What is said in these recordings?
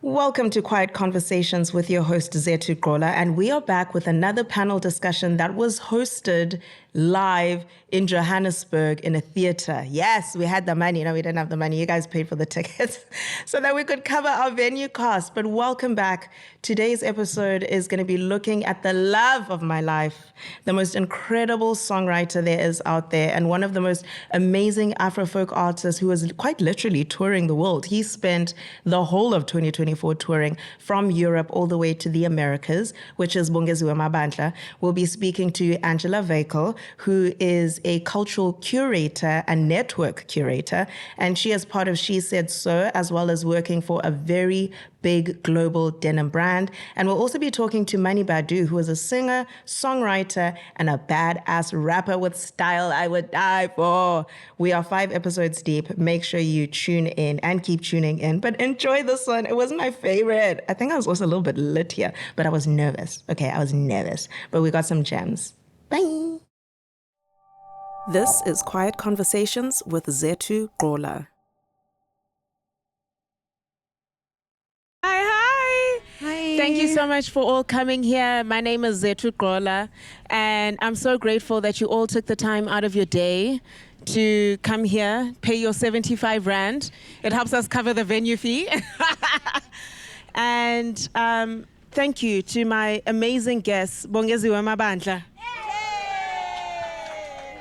Welcome to Quiet Conversations with your host, Zethu Gqola, and we are back with another panel discussion that was hosted live in Johannesburg in a theater. Yes, we had the money. No, we didn't have the money. You guys paid for the tickets so that we could cover our venue costs. But welcome back. Today's episode is going to be looking at the love of my life, the most incredible songwriter there is out there, and one of the most amazing Afrofolk artists who was quite literally touring the world. He spent the whole of 2024 touring from Europe all the way to the Americas, which is Bongeziwe Mabandla. We'll be speaking to Angela Weickl, who is a cultural curator and network curator, and she is part of She Said So, as well as working for a very big global denim brand. And we'll also be talking to Badoo, who is a singer, songwriter, and a badass rapper with style I would die for. We are 5 episodes deep. Make sure you tune in and keep tuning in. But enjoy this one. It was my favorite. I think I was also a little bit lit here, but I was nervous. Okay, I was nervous. But we got some gems. Bye. This is Quiet Conversations with Zethu Gqola. Hi. Thank you so much for all coming here. My name is Zethu Gqola, and I'm so grateful that you all took the time out of your day to come here, pay your 75 Rand. It helps us cover the venue fee. And thank you to my amazing guests, Bongeziwe Mabandla,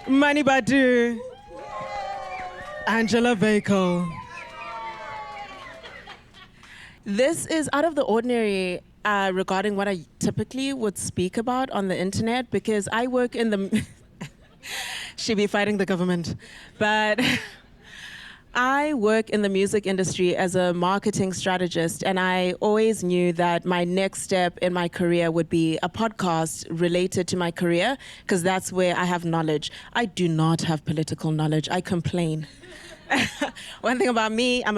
Badoo Angela Weickl. This is out of the ordinary regarding what I typically would speak about on the internet, because I work in the... She be fighting the government. But I work in the music industry as a marketing strategist, and I always knew that my next step in my career would be a podcast related to my career, because that's where I have knowledge. I do not have political knowledge. I complain. One thing about me, I'm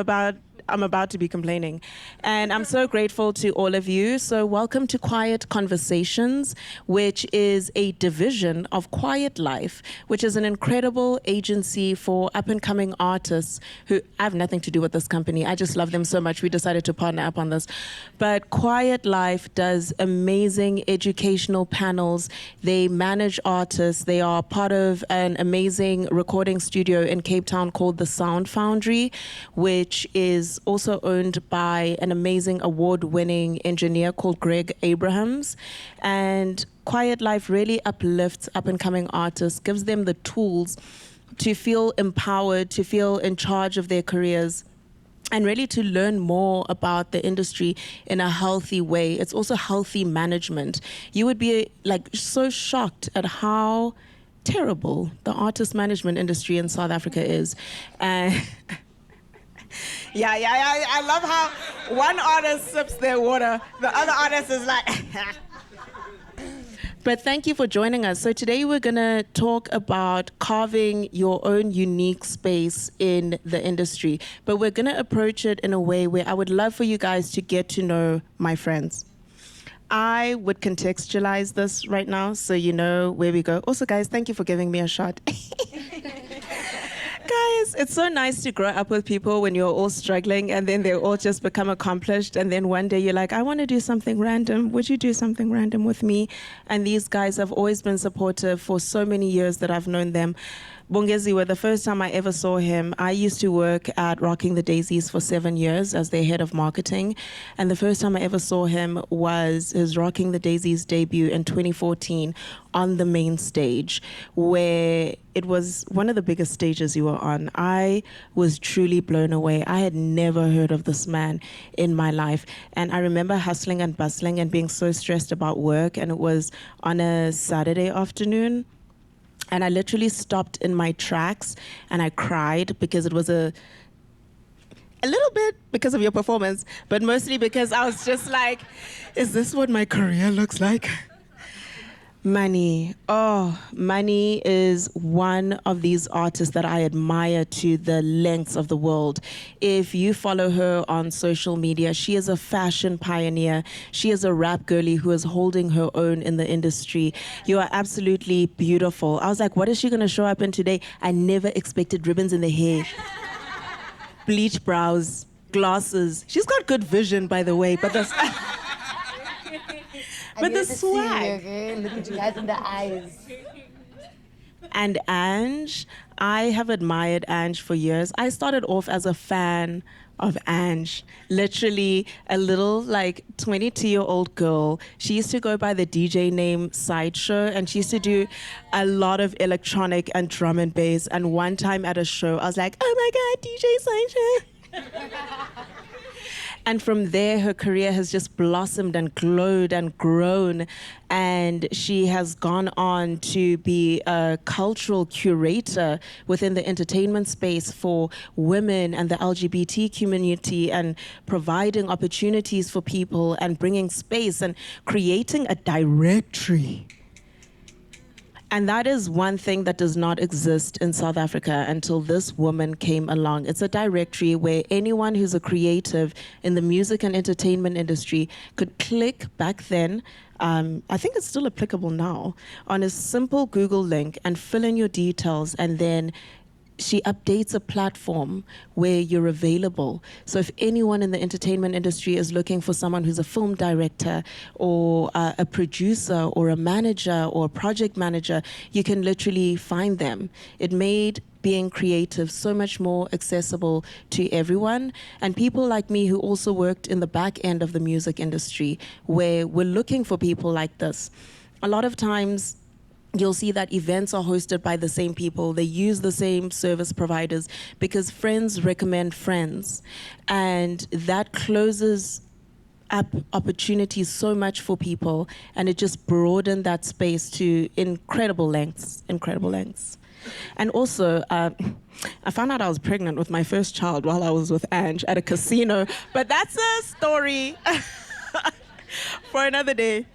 about to be complaining. And I'm so grateful to all of you. So welcome to Quiet Conversations, which is a division of Quiet Life, which is an incredible agency for up-and-coming artists who I have nothing to do with this company. I just love them so much. We decided to partner up on this. But Quiet Life does amazing educational panels. They manage artists. They are part of an amazing recording studio in Cape Town called the Sound Foundry, which is also owned by an amazing award-winning engineer called Greg Abrahams. And Quiet Life really uplifts up-and-coming artists, gives them the tools to feel empowered, to feel in charge of their careers, and really to learn more about the industry in a healthy way. It's also healthy management. You would be so shocked at how terrible the artist management industry in South Africa is. And Yeah, I love how one artist sips their water, the other artist is like... But thank you for joining us. So today we're going to talk about carving your own unique space in the industry. But we're going to approach it in a way where I would love for you guys to get to know my friends. I would contextualize this right now so you know where we go. Also, guys, thank you for giving me a shot. Guys, it's so nice to grow up with people when you're all struggling and then they all just become accomplished, and then one day you're like, I want to do something random. Would you do something random with me? And these guys have always been supportive for so many years that I've known them. Bongeziwe, the first time I ever saw him, I used to work at Rocking the Daisies for 7 years as their head of marketing. And the first time I ever saw him was his Rocking the Daisies debut in 2014 on the main stage, where it was one of the biggest stages you were on. I was truly blown away. I had never heard of this man in my life. And I remember hustling and bustling and being so stressed about work. And it was on a Saturday afternoon. And I literally stopped in my tracks and I cried because it was a little bit because of your performance, but mostly because I was just like, is this what my career looks like? Money. Oh, Money is one of these artists that I admire to the lengths of the world. If you follow her on social media, she is a fashion pioneer. She is a rap girlie who is holding her own in the industry. You are absolutely beautiful. I was like, what is she going to show up in today? I never expected ribbons in the hair. Bleach brows, glasses. She's got good vision, by the way, but the but the swag. Look at you guys in the eyes. And Ange, I have admired Ange for years. I started off as a fan of Ange, literally a little like 22-year-old girl. She used to go by the DJ name Sideshow, and she used to do a lot of electronic and drum and bass. And one time at a show, I was like, oh my God, DJ Sideshow. And from there, her career has just blossomed and glowed and grown. And she has gone on to be a cultural curator within the entertainment space for women and the LGBT community, and providing opportunities for people and bringing space and creating a directory. And that is one thing that does not exist in South Africa until this woman came along. It's a directory where anyone who's a creative in the music and entertainment industry could click back then. I think it's still applicable now, on a simple Google link and fill in your details, and then she updates a platform where you're available. So if anyone in the entertainment industry is looking for someone who's a film director or a producer or a manager or a project manager, you can literally find them. It made being creative so much more accessible to everyone. And people like me who also worked in the back end of the music industry, where we're looking for people like this. A lot of times, you'll see that events are hosted by the same people. They use the same service providers because friends recommend friends. And that closes up opportunities so much for people. And it just broadened that space to incredible lengths. And also, I found out I was pregnant with my first child while I was with Ange at a casino. But that's a story for another day.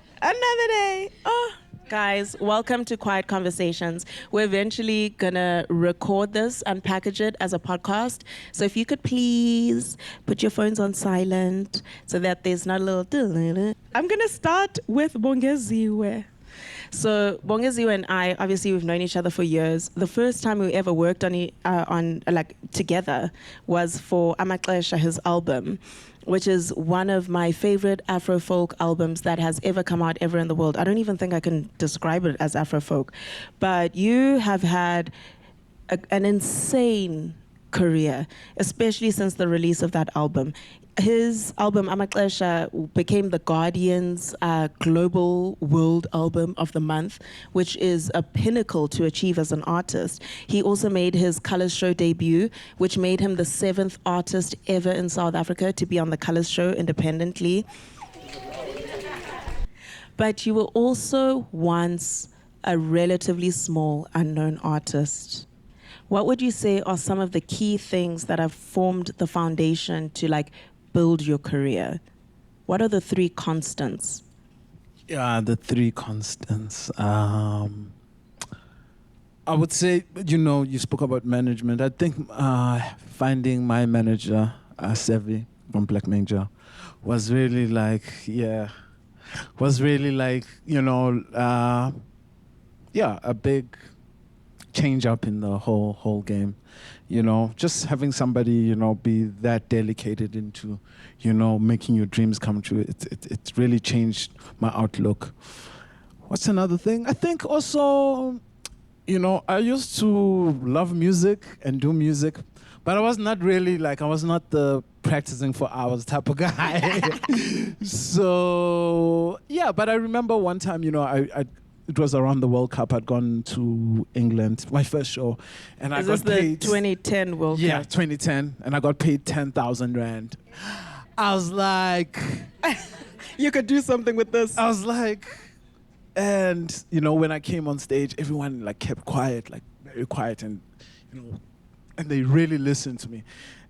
Oh. Guys, welcome to Quiet Conversations. We're eventually gonna record this and package it as a podcast. So if you could please put your phones on silent so that there's not a little... I'm gonna start with Bongeziwe. So Bongeziwe and I, obviously we've known each other for years. The first time we ever worked on together was for Amaxesha, his album, which is one of my favorite Afro-folk albums that has ever come out ever in the world. I don't even think I can describe it as Afro-folk. But you have had an insane career, especially since the release of that album. His album, Amaxesha, became The Guardian's Global World Album of the Month, which is a pinnacle to achieve as an artist. He also made his Colours Show debut, which made him the 7th artist ever in South Africa to be on the Colours Show independently. But you were also once a relatively small, unknown artist. What would you say are some of the key things that have formed the foundation to build your career? What are the 3 constants? Yeah, the 3 constants. I would say, you spoke about management. I think finding my manager, Sevi from Black Major, was really a big change up in the whole game. Just having somebody, be that dedicated into, making your dreams come true. It really changed my outlook. What's another thing? I think also, I used to love music and do music, but I was not really I was not the practicing for hours type of guy. So, yeah, but I remember one time, it was around the World Cup. I'd gone to England, my first show, and I got paid. Is this the 2010 World Cup? Yeah, 2010, and I got paid 10,000 rand. I was like, you could do something with this. I was like, and when I came on stage, everyone kept quiet, very quiet, and and they really listened to me.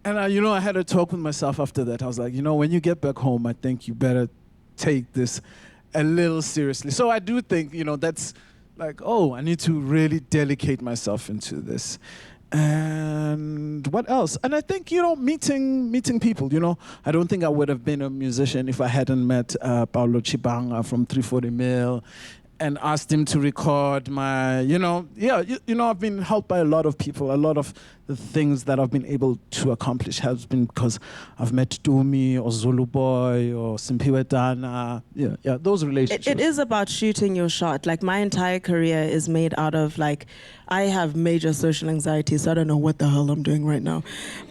And I had a talk with myself after that. I was like, when you get back home, I think you better take this a little seriously. So I do think, that's I need to really dedicate myself into this. And what else? And I think, meeting people, I don't think I would have been a musician if I hadn't met Paulo Chibanga from 340 Mil and asked him to record my, I've been helped by a lot of people. A lot of the things that I've been able to accomplish has been because I've met Dumi or Zulu Boy or Simpiwe Dana. Yeah, those relationships. It is about shooting your shot. Like, my entire career is made out of, like, I have major social anxiety, so I don't know what the hell I'm doing right now.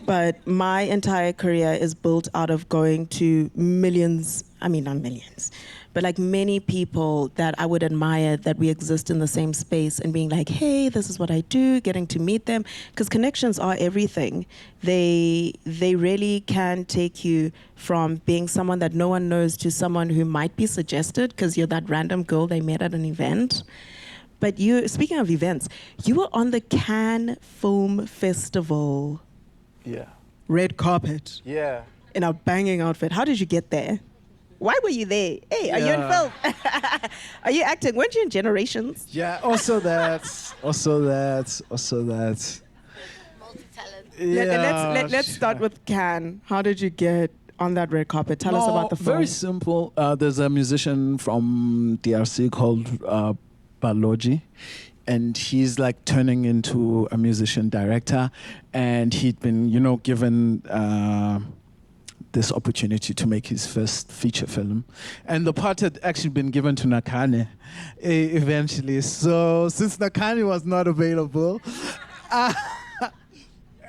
But my entire career is built out of going to millions, I mean, not millions, but like many people that I would admire, that we exist in the same space, and being like, hey, this is what I do, getting to meet them, because connections are everything. They really can take you from being someone that no one knows to someone who might be suggested because you're that random girl they met at an event. But speaking of events, you were on the Cannes Film Festival. Yeah. Red carpet. Yeah. In a banging outfit. How did you get there? Why were you there? Hey, are you in film? Are you acting? Weren't you in Generations? Yeah, also that. Multi-talent. Yeah. Let's start with Cannes. How did you get on that red carpet? Tell us about the film. Very simple. There's a musician from DRC called Baloji, and he's like turning into a musician director, and he'd been, given this opportunity to make his first feature film, and the part had actually been given to Nakane eventually. So since Nakane was not available,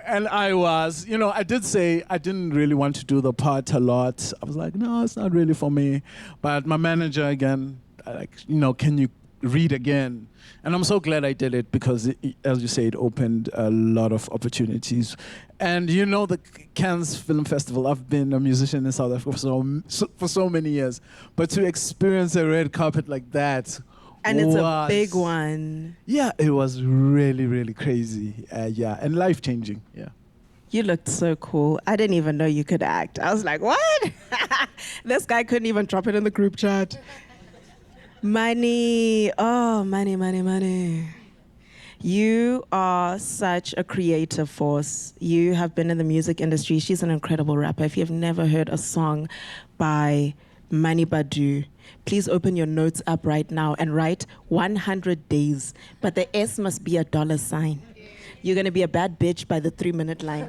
and I was, I did say I didn't really want to do the part a lot. I was like, no, it's not really for me. But my manager again, can you read again? And I'm so glad I did it because, as you say, it opened a lot of opportunities. And the Cannes Film Festival, I've been a musician in South Africa for so many years. But to experience a red carpet like that, and it's a big one. Yeah, it was really, really crazy. And life-changing, yeah. You looked so cool. I didn't even know you could act. I was like, what? This guy couldn't even drop it in the group chat. Money. Oh, money. You are such a creative force. You have been in the music industry. She's an incredible rapper. If you've never heard a song by Mani Badoo, please open your notes up right now and write 100 days. But the S must be a $sign. You're going to be a bad bitch by the 3-minute line.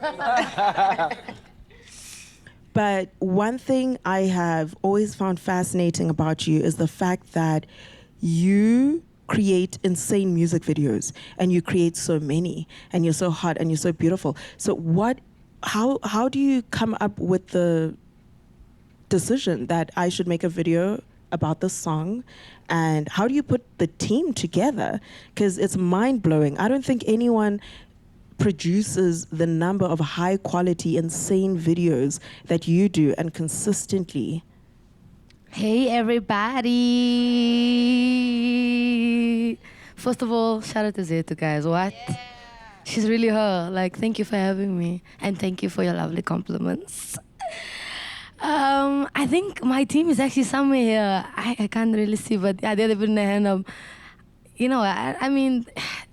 But one thing I have always found fascinating about you is the fact that you create insane music videos, and you create so many, and you're so hot and you're so beautiful. So how do you come up with the decision that I should make a video about this song, and how do you put the team together? Because it's mind-blowing. I don't think anyone produces the number of high-quality, insane videos that you do, and consistently. Hey, everybody. First of all, shout out to Zethu, guys. What? Yeah. She's really her. Like, thank you for having me, and thank you for your lovely compliments. I think my team is actually somewhere here. I can't really see, but yeah, they're putting their hand up. I mean,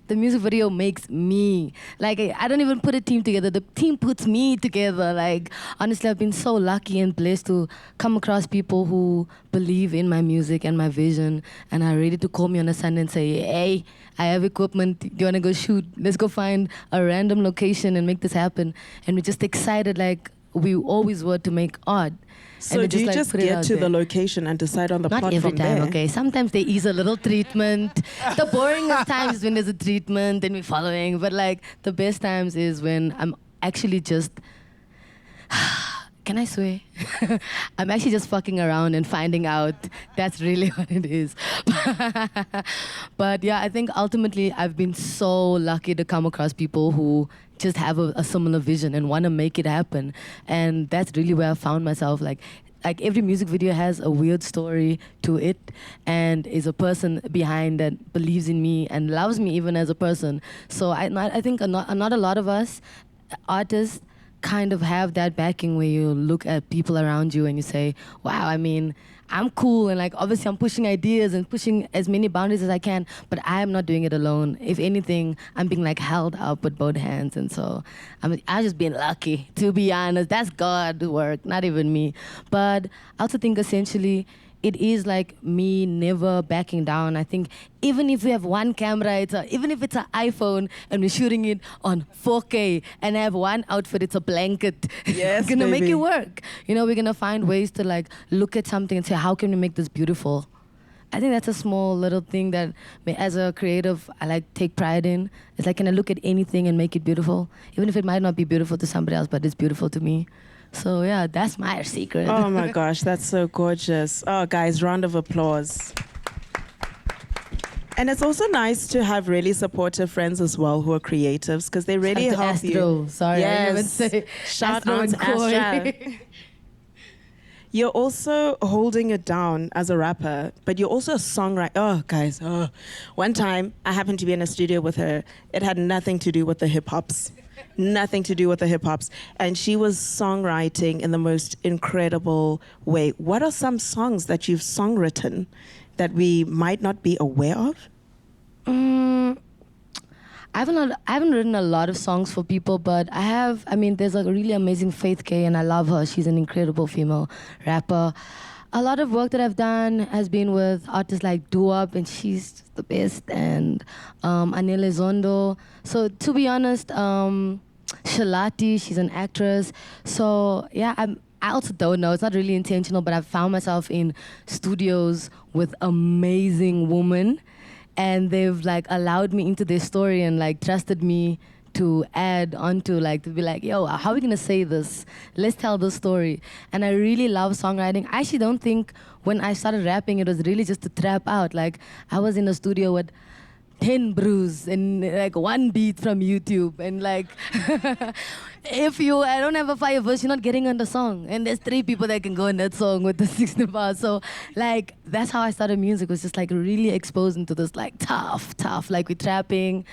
the music video makes me. Like, I don't even put a team together. The team puts me together. Like, honestly, I've been so lucky and blessed to come across people who believe in my music and my vision and are ready to call me on a Sunday and say, hey, I have equipment. Do you want to go shoot? Let's go find a random location and make this happen. And we're just excited like we always were to make art. So do you just get to the location and decide on the plot from there? Not every time, okay. Sometimes there is a little treatment. The boringest times is when there's a treatment and we're following. But like the best times is when I'm actually just, can I swear? I'm actually just fucking around and finding out that's really what it is. But yeah, I think ultimately I've been so lucky to come across people who just have a similar vision and want to make it happen. And that's really where I found myself. Like every music video has a weird story to it and is a person behind that believes in me and loves me even as a person. So I think not a lot of us artists kind of have that backing where you look at people around you and you say, wow, I mean, I'm cool and like obviously I'm pushing ideas and pushing as many boundaries as I can, but I am not doing it alone. If anything, I'm being like held up with both hands, and so I'm just being lucky, to be honest. That's God's work, not even me. But I also think essentially it is like me never backing down. I think even if we have one camera, even if it's an iPhone and we're shooting it on 4K and I have one outfit, it's a blanket. Yes, we're gonna make baby. it work. We're gonna find ways to like look at something and say, how can we make this beautiful? I think that's a small little thing that as a creative, I like take pride in. It's like, can I look at anything and make it beautiful? Even if it might not be beautiful to somebody else, but it's beautiful to me. So yeah, that's my secret. Oh my gosh, that's so gorgeous. Oh, guys, round of applause. And it's also nice to have really supportive friends as well who are creatives, because they really Shout out to help Astro. you. Sorry, I didn't even say Shout Astro out and to Koi. Astra. You're also holding it down as a rapper, but you're also a songwriter. Oh, guys, one time I happened to be in a studio with her. It had nothing to do with the hip hops. Nothing to do with the hip hops. And she was songwriting in the most incredible way. What are some songs that you've songwritten that we might not be aware of? I haven't written a lot of songs for people, but there's a really amazing Faith K, and I love her. She's an incredible female rapper. A lot of work that I've done has been with artists like Doo-Wop, and she's just the best, and Anele Zondo. So to be honest, Shalati, she's an actress. So yeah, I also don't know. It's not really intentional, but I've found myself in studios with amazing women, and they've like allowed me into their story and like trusted me to add onto, like to be like, yo, how are we gonna say this? Let's tell the story. And I really love songwriting. I actually don't think when I started rapping it was really just to trap out. Like I was in a studio with 10 brews and like one beat from YouTube, and like I don't have a fire verse, you're not getting on the song, and there's 3 people that can go in that song with the 60 bars. So like that's how I started music, was just like really exposed into this like tough like with trapping.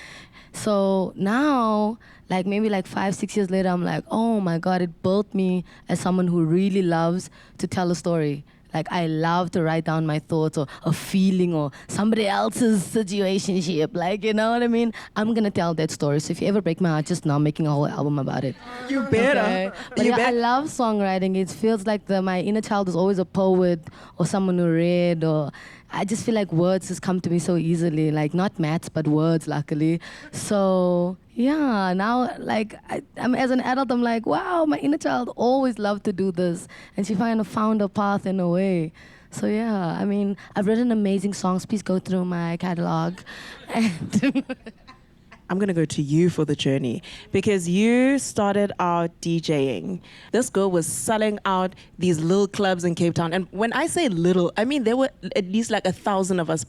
So now like maybe like 5-6 years later, I'm like, oh my God, it built me as someone who really loves to tell a story. Like I love to write down my thoughts or a feeling or somebody else's situationship. Like, you know what I mean? I'm gonna tell that story. So if you ever break my heart, just now I'm making a whole album about it. You better. Okay? But I love songwriting. It feels like my inner child is always a poet or someone who read, or I just feel like words just come to me so easily. Like not maths, but words, luckily. So yeah, now like I'm as an adult, I'm like, wow, my inner child always loved to do this, and she kind of found a path in a way. So yeah, I mean, I've written amazing songs. Please go through my catalog. And I'm going to go to you for the journey, because you started out DJing. This girl was selling out these little clubs in Cape Town. And when I say little, I mean there were at least like 1,000 of us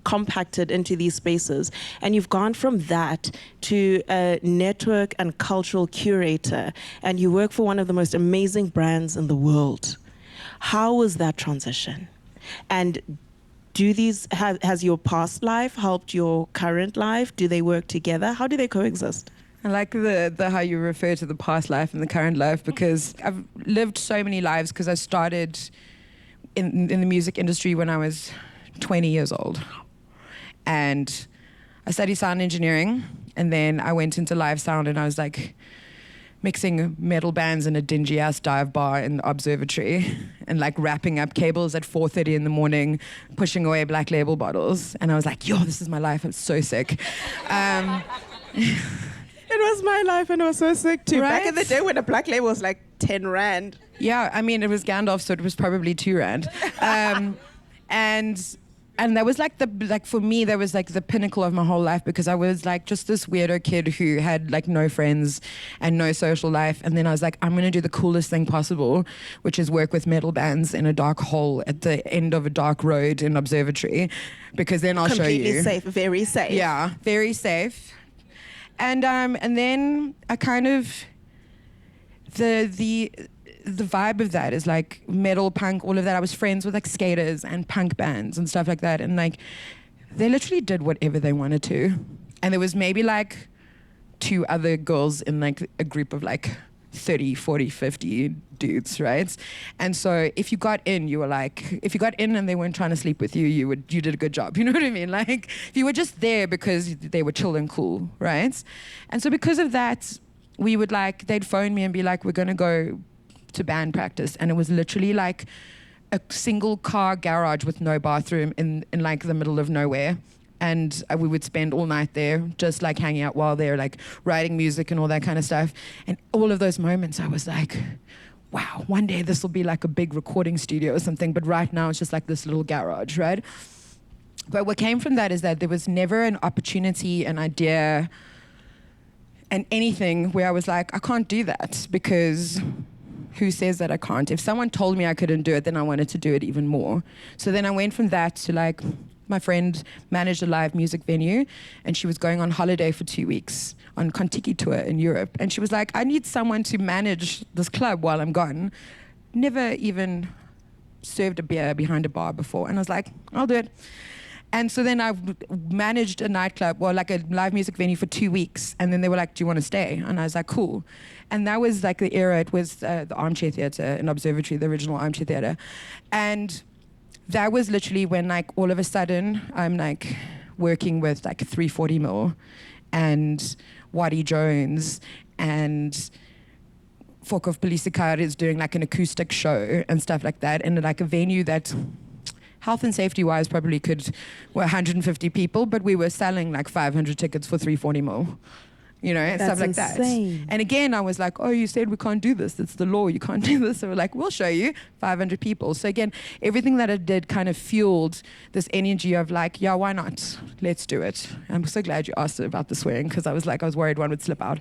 compacted into these spaces. And you've gone from that to a network and cultural curator, and you work for one of the most amazing brands in the world. How was that transition? And has your past life helped your current life? Do they work together? How do they coexist? I like the how you refer to the past life and the current life, because I've lived so many lives, because I started in the music industry when I was 20 years old. And I studied sound engineering, and then I went into live sound, and I was like mixing metal bands in a dingy ass dive bar in the observatory, and like wrapping up cables at 4:30 in the morning, pushing away Black Label bottles. And I was like, yo, this is my life. I'm so sick. It was my life, and I was so sick too. Right? Back in the day when a Black Label was like 10 Rand. Yeah, I mean, it was Gandalf, so it was probably 2 Rand. And that was like for me, that was like the pinnacle of my whole life, because I was like just this weirdo kid who had like no friends and no social life. And then I was like, I'm gonna do the coolest thing possible, which is work with metal bands in a dark hole at the end of a dark road in observatory, because then I'll show you. Completely safe, very safe. Yeah, very safe. And then I kind of the vibe of that is like metal, punk, all of that. I was friends with like skaters and punk bands and stuff like that, and like they literally did whatever they wanted to. And there was maybe like 2 other girls in like a group of like 30, 40, 50 dudes, right? And so if you got in, you were like, if you got in and they weren't trying to sleep with you, you did a good job. You know what I mean? Like if you were just there because they were chill and cool, right? And so because of that, we would like, they'd phone me and be like, we're gonna go to band practice. And it was literally like a single car garage with no bathroom in like the middle of nowhere. And we would spend all night there, just like hanging out while they're like writing music and all that kind of stuff. And all of those moments, I was like, wow, one day this will be like a big recording studio or something. But right now it's just like this little garage, right? But what came from that is that there was never an opportunity, an idea, and anything where I was like, I can't do that, because who says that I can't? If someone told me I couldn't do it, then I wanted to do it even more. So then I went from that to like, my friend managed a live music venue, and she was going on holiday for 2 weeks on Kontiki tour in Europe. And she was like, I need someone to manage this club while I'm gone. Never even served a beer behind a bar before. And I was like, I'll do it. And so then I managed a nightclub, well, like a live music venue for 2 weeks. And then they were like, do you want to stay? And I was like, cool. And that was like the era. It was the Armchair Theatre in Observatory, the original Armchair Theatre. And that was literally when like all of a sudden I'm like working with like 340 mil and Waddy Jones and Fokov Polisikar is doing like an acoustic show and stuff like that, and like a venue that health and safety wise probably were 150 people, but we were selling like 500 tickets for 340 mil. You know, and stuff like insane. that. And again, I was like, oh, you said we can't do this. It's the law. You can't do this. So we're like, we'll show you 500 people. So again, everything that I did kind of fueled this energy of like, yeah, why not? Let's do it. I'm so glad you asked about the swearing, because I was worried one would slip out.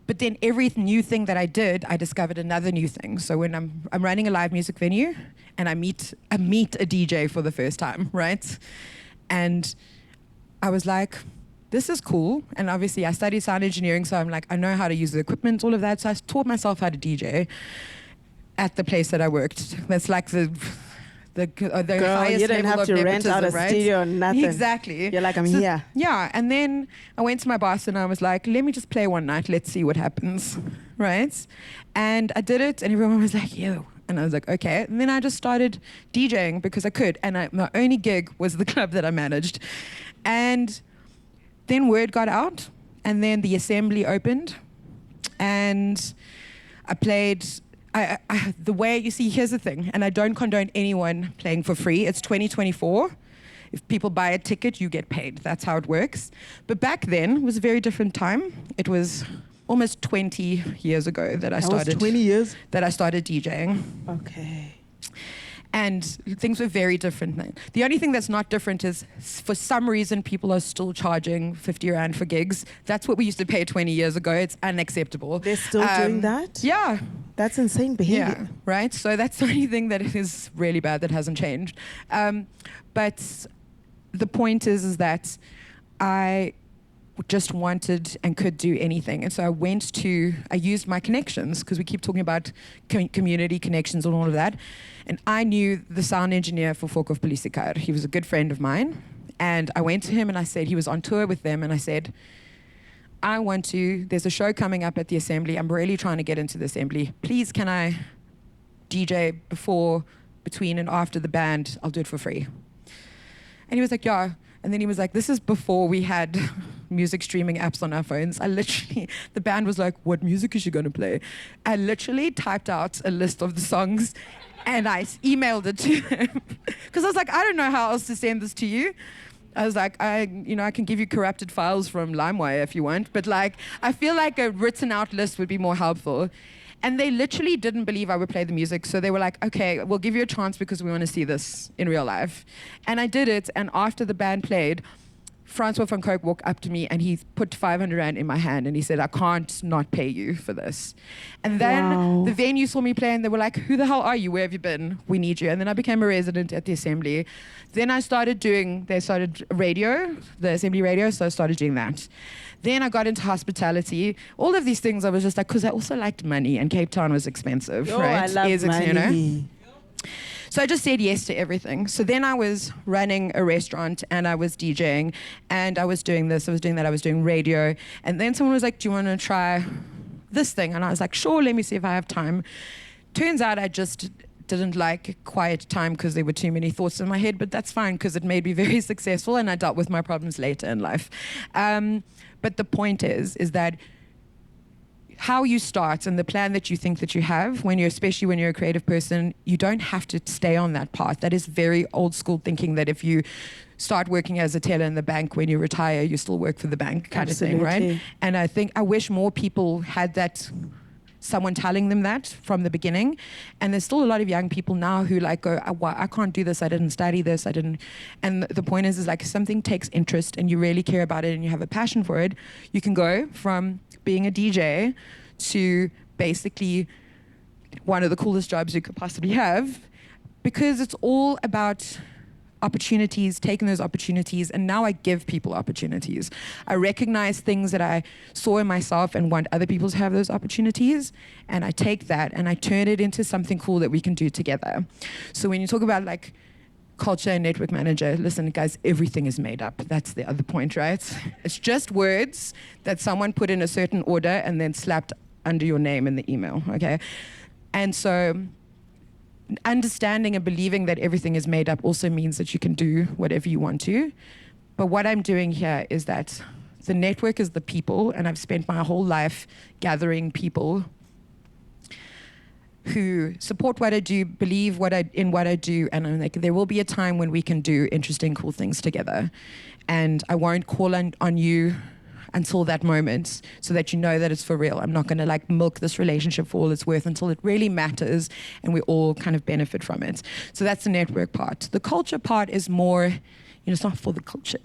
But then every new thing that I did, I discovered another new thing. So when I'm running a live music venue and I meet a DJ for the first time, right? And I was like, this is cool. And obviously I studied sound engineering, so I'm like, I know how to use the equipment, all of that. So I taught myself how to DJ at the place that I worked. That's like the Girl, highest you didn't level have of to rent out a nepotism, right? studio or nothing. Exactly. You're like, I'm here. Yeah, and then I went to my boss and I was like, let me just play one night. Let's see what happens, right? And I did it, and everyone was like, yo. And I was like, okay. And then I just started DJing because I could. And my only gig was the club that I managed. And then word got out, and then the assembly opened, and I played. The way, you see, here's the thing, and I don't condone anyone playing for free. It's 2024. If people buy a ticket, you get paid. That's how it works. But back then, it was a very different time. It was almost 20 years ago that I started. That was 20 years? That I started DJing. Okay. And things were very different then. The only thing that's not different is, for some reason, people are still charging 50 Rand for gigs. That's what we used to pay 20 years ago. It's unacceptable. They're still doing that? Yeah. That's insane behavior. Yeah, right? So that's the only thing that is really bad that hasn't changed. But the point is that I just wanted and could do anything. And so I used my connections, because we keep talking about community connections and all of that. And I knew the sound engineer for Fokov Polisikar. He was a good friend of mine. And I went to him and I said, he was on tour with them, and I said, there's a show coming up at the assembly. I'm really trying to get into the assembly. Please, can I DJ before, between, and after the band? I'll do it for free. And he was like, yeah. And then he was like, this is before we had music streaming apps on our phones. The band was like, what music is she going to play? I literally typed out a list of the songs and I emailed it to him. Because I was like, I don't know how else to send this to you. I was like, I can give you corrupted files from LimeWire if you want. But like, I feel like a written out list would be more helpful. And they literally didn't believe I would play the music. So they were like, okay, we'll give you a chance because we want to see this in real life. And I did it. And after the band played, Francois van Coke walked up to me and he put 500 Rand in my hand and he said, I can't not pay you for this. And then the venue saw me play and they were like, who the hell are you? Where have you been? We need you. And then I became a resident at the assembly. Then they started radio, the assembly radio, so I started doing that. Then I got into hospitality. All of these things I was just like, because I also liked money and Cape Town was expensive, right? I love money. You know? So I just said yes to everything. So then I was running a restaurant and I was DJing and I was doing this, I was doing that, I was doing radio. And then someone was like, do you want to try this thing? And I was like, sure, let me see if I have time. Turns out I just didn't like quiet time because there were too many thoughts in my head, but that's fine because it made me very successful and I dealt with my problems later in life. But the point is that how you start and the plan that you think that you have especially when you're a creative person, you don't have to stay on that path. That is very old school thinking, that if you start working as a teller in the bank, when you retire, you still work for the bank kind of thing, right? And I wish more people had that, someone telling them that from the beginning. And there's still a lot of young people now who like go, I can't do this, I didn't study this, I didn't. And the point is like, if something takes interest and you really care about it and you have a passion for it, you can go from being a DJ to basically one of the coolest jobs you could possibly have, because it's all about opportunities, taking those opportunities, and now I give people opportunities. I recognize things that I saw in myself and want other people to have those opportunities, and I take that and I turn it into something cool that we can do together. So when you talk about like culture and network manager, listen guys, everything is made up. That's the other point, right? It's just words that someone put in a certain order and then slapped under your name in the email, okay? And so understanding and believing that everything is made up also means that you can do whatever you want to. But what I'm doing here is that the network is the people, and I've spent my whole life gathering people who support what I do, believe in what I do, and I'm like, there will be a time when we can do interesting, cool things together. And I won't call on you until that moment, so that you know that it's for real. I'm not gonna like milk this relationship for all it's worth until it really matters and we all kind of benefit from it. So that's the network part. The culture part is more, it's not for the culture.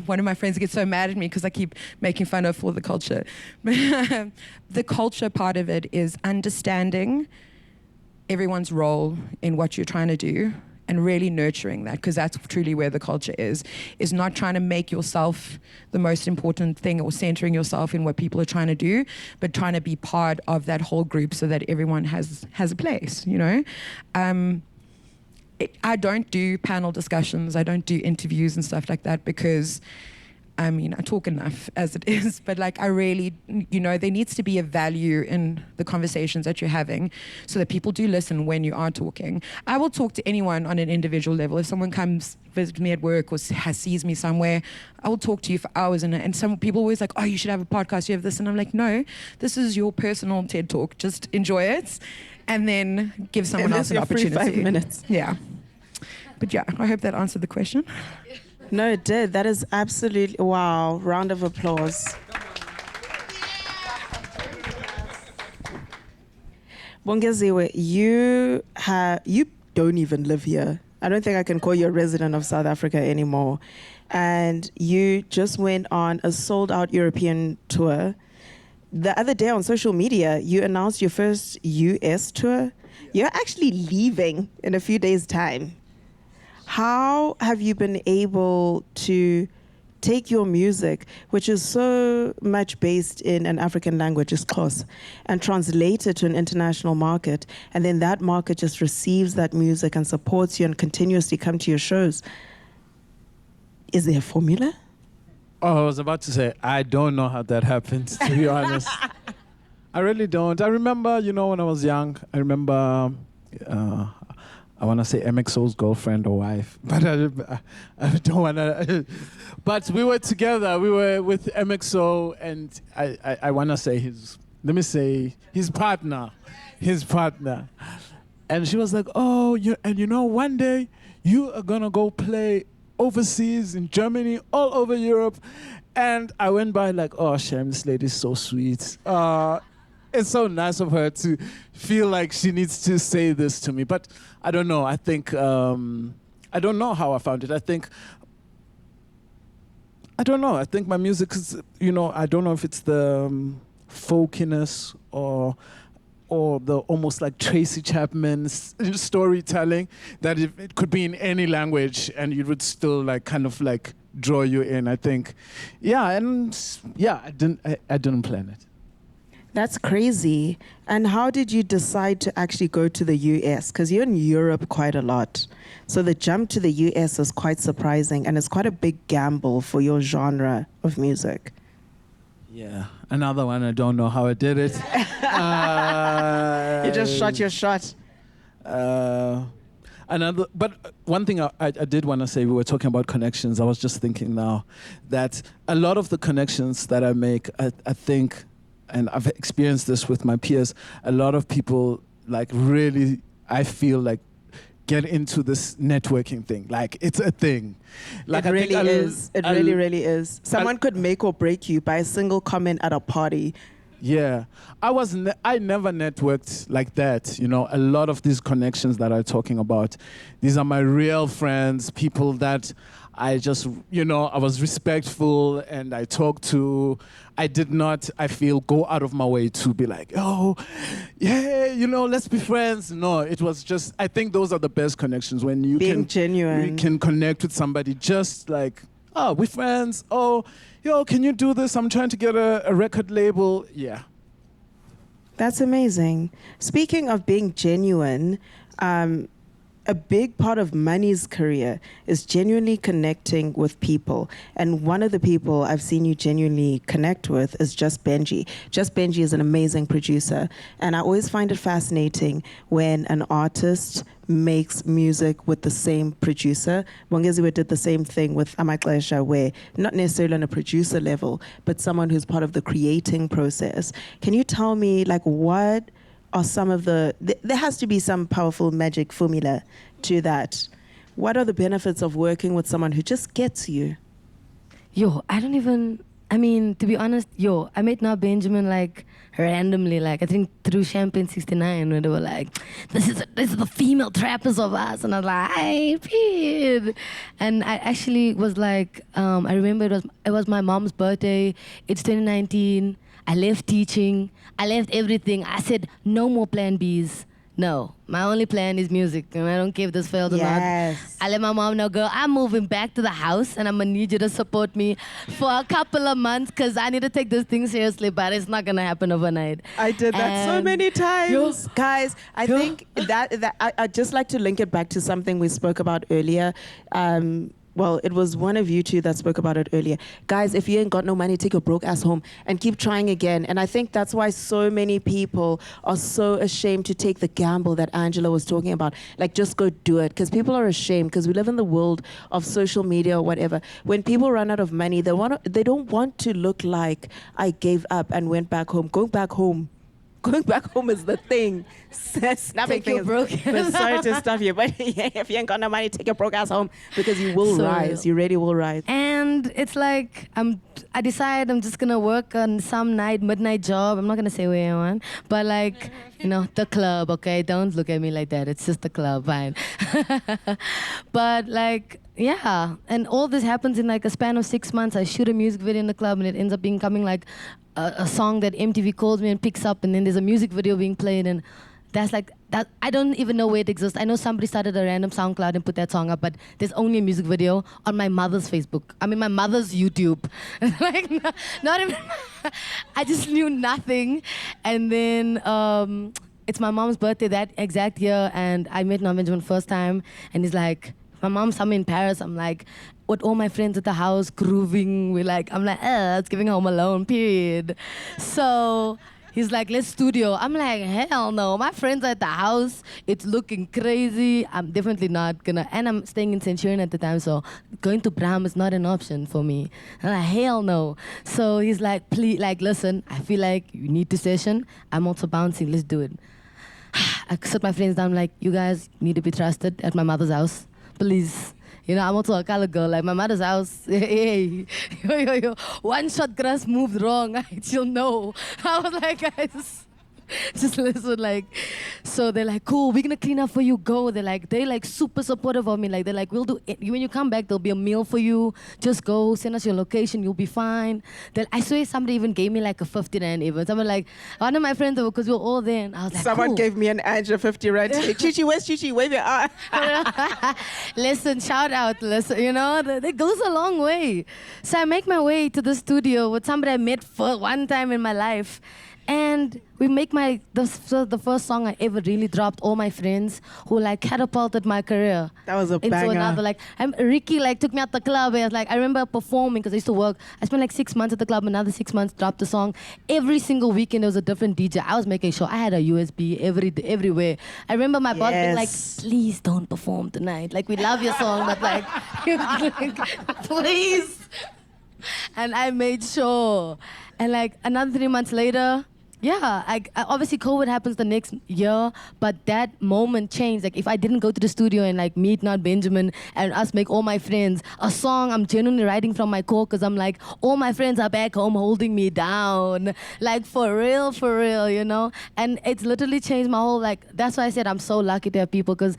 One of my friends gets so mad at me because I keep making fun of for the culture. The culture part of it is understanding everyone's role in what you're trying to do and really nurturing that, because that's truly where the culture is not trying to make yourself the most important thing or centering yourself in what people are trying to do, but trying to be part of that whole group so that everyone has a place, I don't do panel discussions, I don't do interviews and stuff like that, because I talk enough as it is, but like I really, there needs to be a value in the conversations that you're having so that people do listen when you are talking. I will talk to anyone on an individual level. If someone comes visit me at work or sees me somewhere, I will talk to you for hours. And some people always like, oh, you should have a podcast, you have this. And I'm like, no, this is your personal TED Talk. Just enjoy it and then give someone else an opportunity. Free 5 minutes. Yeah. But yeah, I hope that answered the question. No, it did. That is absolutely, wow. Round of applause. Bongeziwe, you don't even live here. I don't think I can call you a resident of South Africa anymore. And you just went on a sold-out European tour. The other day on social media, you announced your first US tour. You're actually leaving in a few days' time. How have you been able to take your music, which is so much based in an African language, Xhosa, and translate it to an international market, and then that market just receives that music and supports you and continuously come to your shows? Is there a formula? Oh, I was about to say, I don't know how that happens, to be honest. I really don't. I remember, when I was young, I remember... I want to say MXO's girlfriend or wife, but I don't want to. But we were together. We were with MXO, and I want to say his partner. And she was like, oh, one day you are going to go play overseas in Germany, all over Europe. And I went by like, oh, shame, this lady's so sweet. It's so nice of her to feel like she needs to say this to me. But I don't know. I think, I don't know how I found it. I don't know. I think my music is, I don't know if it's the folkiness or the almost like Tracy Chapman storytelling, that it could be in any language and it would still like kind of like draw you in, I think. Yeah, and yeah, I didn't plan it. That's crazy. And how did you decide to actually go to the US? Because you're in Europe quite a lot. So the jump to the US is quite surprising, and it's quite a big gamble for your genre of music. Yeah, another one, I don't know how I did it. You just shot your shot. But one thing I did want to say, we were talking about connections. I was just thinking now that a lot of the connections that I make, I think and I've experienced this with my peers, a lot of people like really, I feel like, get into this networking thing. Like, it's a thing. Like, It really is. It really, really is. Someone could make or break you by a single comment at a party. Yeah, I never networked like that. You know, a lot of these connections that I'm talking about, these are my real friends, people that I just, you know, I was respectful and I talked to. I did not, I feel, go out of my way to be like, oh, yeah, you know, let's be friends. No, it was just, I think those are the best connections when you Being genuine. You can connect with somebody just like, oh, we're friends. Oh, yo, can you do this? I'm trying to get a record label. Yeah. That's amazing. Speaking of being genuine, a big part of Money's career is genuinely connecting with people. And one of the people I've seen you genuinely connect with is Just Benji. Just Benji is an amazing producer. And I always find it fascinating when an artist makes music with the same producer. Bongeziwe did the same thing with Amaxesha, where not necessarily on a producer level, but someone who's part of the creating process. Can you tell me, like, what are some of there has to be some powerful magic formula to that. What are the benefits of working with someone who just gets you? To be honest, I met now Benjamin like randomly, like I think through Champagne 69, where they were like, this is the female trappers of us. And I was like, hey, period. And I actually was like, I remember it was my mom's birthday. It's 2019. I left teaching. I left everything. I said, no more plan Bs. No, my only plan is music, and I don't care if this failed or not. I let my mom know, girl, I'm moving back to the house, and I'm gonna need you to support me for a couple of months, because I need to take this thing seriously, but it's not gonna happen overnight. I did that so many times. Guys, I think that I'd just like to link it back to something we spoke about earlier. Well, it was one of you two that spoke about it earlier. Guys, if you ain't got no money, take your broke ass home and keep trying again. And I think that's why so many people are so ashamed to take the gamble that Angela was talking about. Like, just go do it. Because people are ashamed, because we live in the world of social media or whatever. When people run out of money, they don't want to look like I gave up and went back home. Going back home is the thing. Snapping Take your fingers. broke But sorry to stuff you, but if you ain't got no money, take your broke ass home, because you will rise. You really will rise. And it's like, I decide I'm just gonna work on some midnight job. I'm not gonna say where I want, but like, the club, okay? Don't look at me like that. It's just the club, fine. But like, yeah. And all this happens in like a span of 6 months. I shoot a music video in the club, and it ends up becoming like a song that MTV calls me and picks up, and then there's a music video being played, and that's like that. I don't even know where it exists. I know somebody started a random SoundCloud and put that song up, but there's only a music video on my mother's Facebook. My mother's YouTube. Like, not even. I just knew nothing, and then it's my mom's birthday that exact year, and I met Benjamin first time, and he's like, my mom's somewhere in Paris. I'm like, with all my friends at the house grooving. I'm like, it's giving Home Alone, period. So he's like, let's studio. I'm like, hell no. My friends are at the house. It's looking crazy. I'm definitely not gonna. And I'm staying in Centurion at the time, so going to Bram is not an option for me. I'm like, hell no. So he's like, please, like, listen, I feel like you need to session. I'm also bouncing. Let's do it. I sit my friends down. I'm like, you guys need to be trusted at my mother's house. Please. I'm also a color girl. Like, my mother's house, hey, yo, one shot grass moved wrong. She'll know. I was like, guys, just listen, like. So they're like, cool, we're gonna clean up for you, go. They're like super supportive of me. Like, they're like, we'll do it. When you come back, there'll be a meal for you. Just go, send us your location, you'll be fine. I swear somebody even gave me like a 50 rand even. Someone like, one of my friends, because we were all there, and I was like, someone cool. gave me an Angela 50 rand. Chichi, where's Chichi? Wave your arm. Listen, shout out, listen, that goes a long way. So I make my way to the studio with somebody I met for one time in my life. And we make the first song I ever really dropped. All my friends who like catapulted my career. That was a into banger. Another, like, Ricky like took me out the club. I was like, I remember performing because I used to work. I spent like 6 months at the club. Another 6 months, dropped the song. Every single weekend there was a different DJ. I was making sure I had a USB everywhere. I remember my boss being like, please don't perform tonight. Like, we love your song, but like please. And I made sure. And like another 3 months later, yeah, obviously COVID happens the next year, but that moment changed. Like if I didn't go to the studio and like meet Not Benjamin and us make all my friends a song I'm genuinely writing from my core because I'm like, all my friends are back home holding me down. Like for real, you know? And it's literally changed my whole, like, that's why I said I'm so lucky to have people because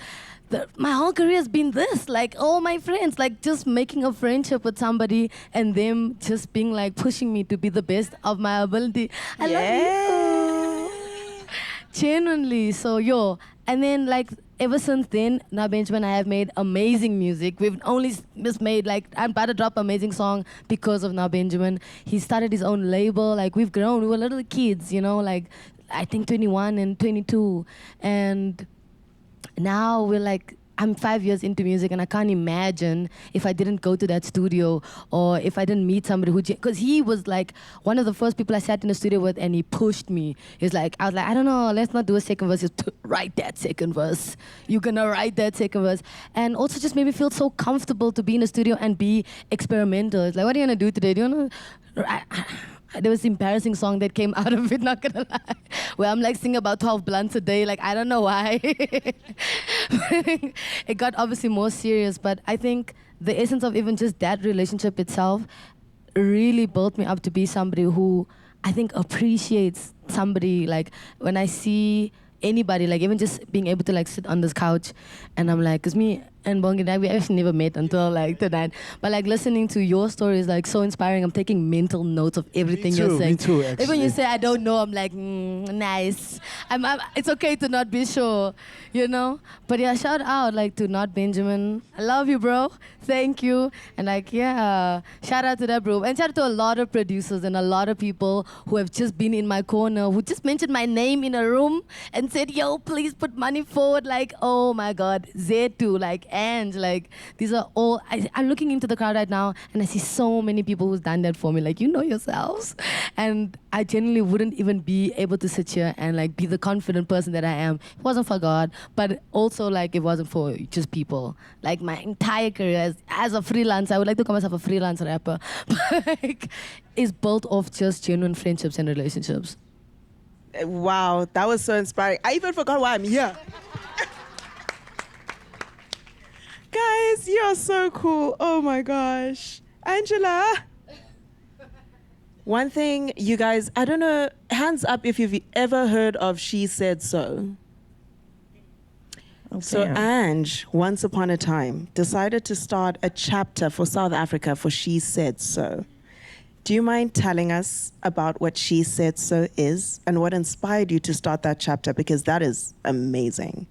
my whole career has been this, like all my friends, like just making a friendship with somebody and them just being like pushing me to be the best of my ability. I love you. Genuinely. So yo, and then like ever since then, now Benjamin and I have made amazing music. We've only just made like, I'm about to drop an amazing song because of Now Benjamin. He started his own label. Like we've grown, we were little kids, you know, like I think 21 and 22. And now we're like, I'm 5 years into music and I can't imagine if I didn't go to that studio or if I didn't meet somebody who, because he was like one of the first people I sat in the studio with and he pushed me. He's like, I was like, I don't know, let's not do a second verse, just write that second verse. You're gonna write that second verse. And also just made me feel so comfortable to be in the studio and be experimental. It's like, what are you gonna do today? Do you wanna, there was an embarrassing song that came out of it, not gonna lie, where I'm like singing about 12 blunts a day, like I don't know why. It got obviously more serious, but I think the essence of even just that relationship itself really built me up to be somebody who I think appreciates somebody. Like when I see anybody, like even just being able to like sit on this couch and I'm like, cause me and Bongeziwe, we actually never met until like tonight. But like listening to your story is like so inspiring. I'm taking mental notes of everything you're saying. Me too, actually. Even when you say I don't know, I'm like, nice. It's okay to not be sure, you know? But yeah, shout out like to Not Benjamin. I love you, bro. Thank you. And like, yeah, shout out to that, bro. And shout out to a lot of producers and a lot of people who have just been in my corner, who just mentioned my name in a room and said, yo, please put money forward. Like, oh my God, Zethu, like, and like, these are all, I'm looking into the crowd right now and I see so many people who's done that for me. Like, you know yourselves. And I genuinely wouldn't even be able to sit here and like be the confident person that I am. It wasn't for God, but also like it wasn't for just people. Like my entire career as a freelancer, I would like to call myself a freelance rapper, like, is built off just genuine friendships and relationships. Wow, that was so inspiring. I even forgot why I'm here. Guys, you're so cool. Oh my gosh. Angela. One thing, you guys, I don't know, hands up if you've ever heard of She Said So. Okay. So Ange, once upon a time, decided to start a chapter for South Africa for She Said So. Do you mind telling us about what She Said So is and what inspired you to start that chapter? Because that is amazing.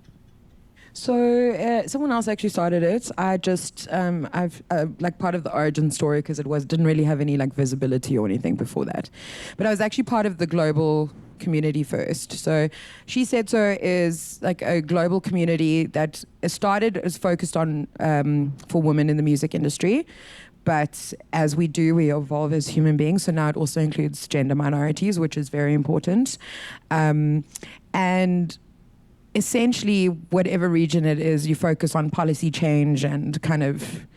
So someone else actually started it. I just, I've like part of the origin story because didn't really have any like visibility or anything before that. But I was actually part of the global community first. So She Said So is like a global community that started as focused on for women in the music industry. But as we do, we evolve as human beings. So now it also includes gender minorities, which is very important. And essentially, whatever region it is, you focus on policy change and kind of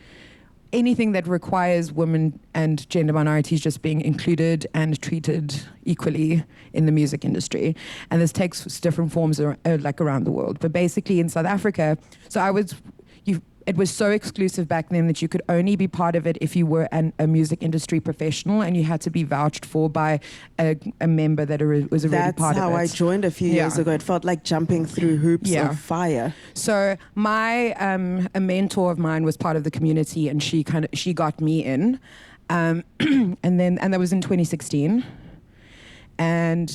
anything that requires women and gender minorities just being included and treated equally in the music industry. And this takes different forms like around the world. But basically in South Africa, so it was so exclusive back then that you could only be part of it if you were a music industry professional and you had to be vouched for by a member that was already part of it. That's how I joined a few years ago. It felt like jumping through hoops of fire. So my a mentor of mine was part of the community and she got me in. And that was in 2016. And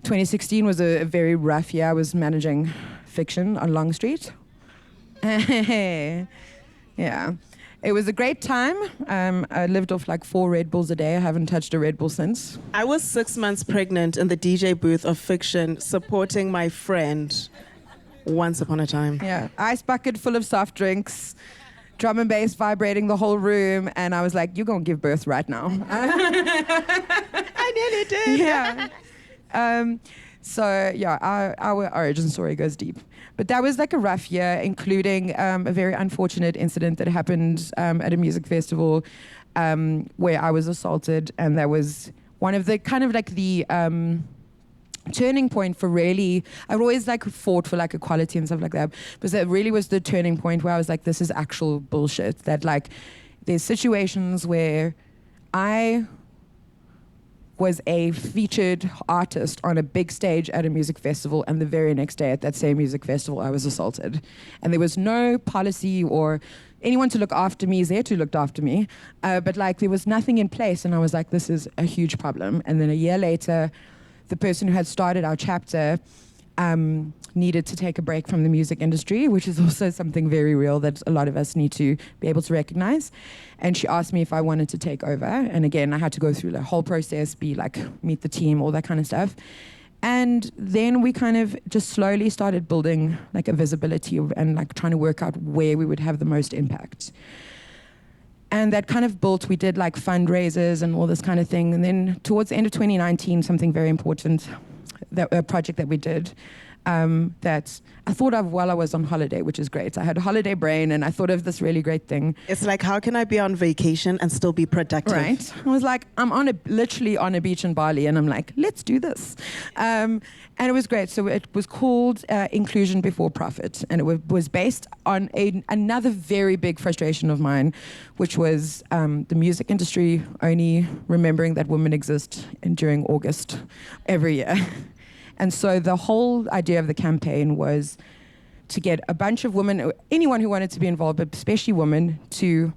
2016 was a very rough year. I was managing Fiction on Long Street. Yeah, it was a great time. I lived off like 4 Red Bulls a day. I haven't touched a Red Bull since. I was 6 months pregnant in the DJ booth of Fiction, supporting my friend once upon a time. Yeah, ice bucket full of soft drinks, drum and bass vibrating the whole room, and I was like, "You're gonna give birth right now." I nearly did. Yeah. So yeah, our origin story goes deep. But that was like a rough year, including a very unfortunate incident that happened at a music festival where I was assaulted, and that was one of the kind of like the turning point for really, I've always like fought for like equality and stuff like that, but that really was the turning point where I was like, this is actual bullshit. That like there's situations where I was a featured artist on a big stage at a music festival, and the very next day at that same music festival I was assaulted, and there was no policy or anyone to look after me. Zethu looked after me, but like there was nothing in place, and I was like, this is a huge problem. And then a year later, the person who had started our chapter needed to take a break from the music industry, which is also something very real that a lot of us need to be able to recognize. And she asked me if I wanted to take over. And again, I had to go through the whole process, be like, meet the team, all that kind of stuff. And then we kind of just slowly started building like a visibility and like trying to work out where we would have the most impact. And that kind of built, we did like fundraisers and all this kind of thing. And then towards the end of 2019, something very important, a project that we did, that I thought of while I was on holiday, which is great. I had a holiday brain and I thought of this really great thing. It's like, how can I be on vacation and still be productive? Right. I was like, I'm literally on a beach in Bali, and I'm like, let's do this. And it was great. So it was called Inclusion Before Profit. And it was based on another very big frustration of mine, which was the music industry only remembering that women exist during August every year. And so the whole idea of the campaign was to get a bunch of women, anyone who wanted to be involved, but especially women, to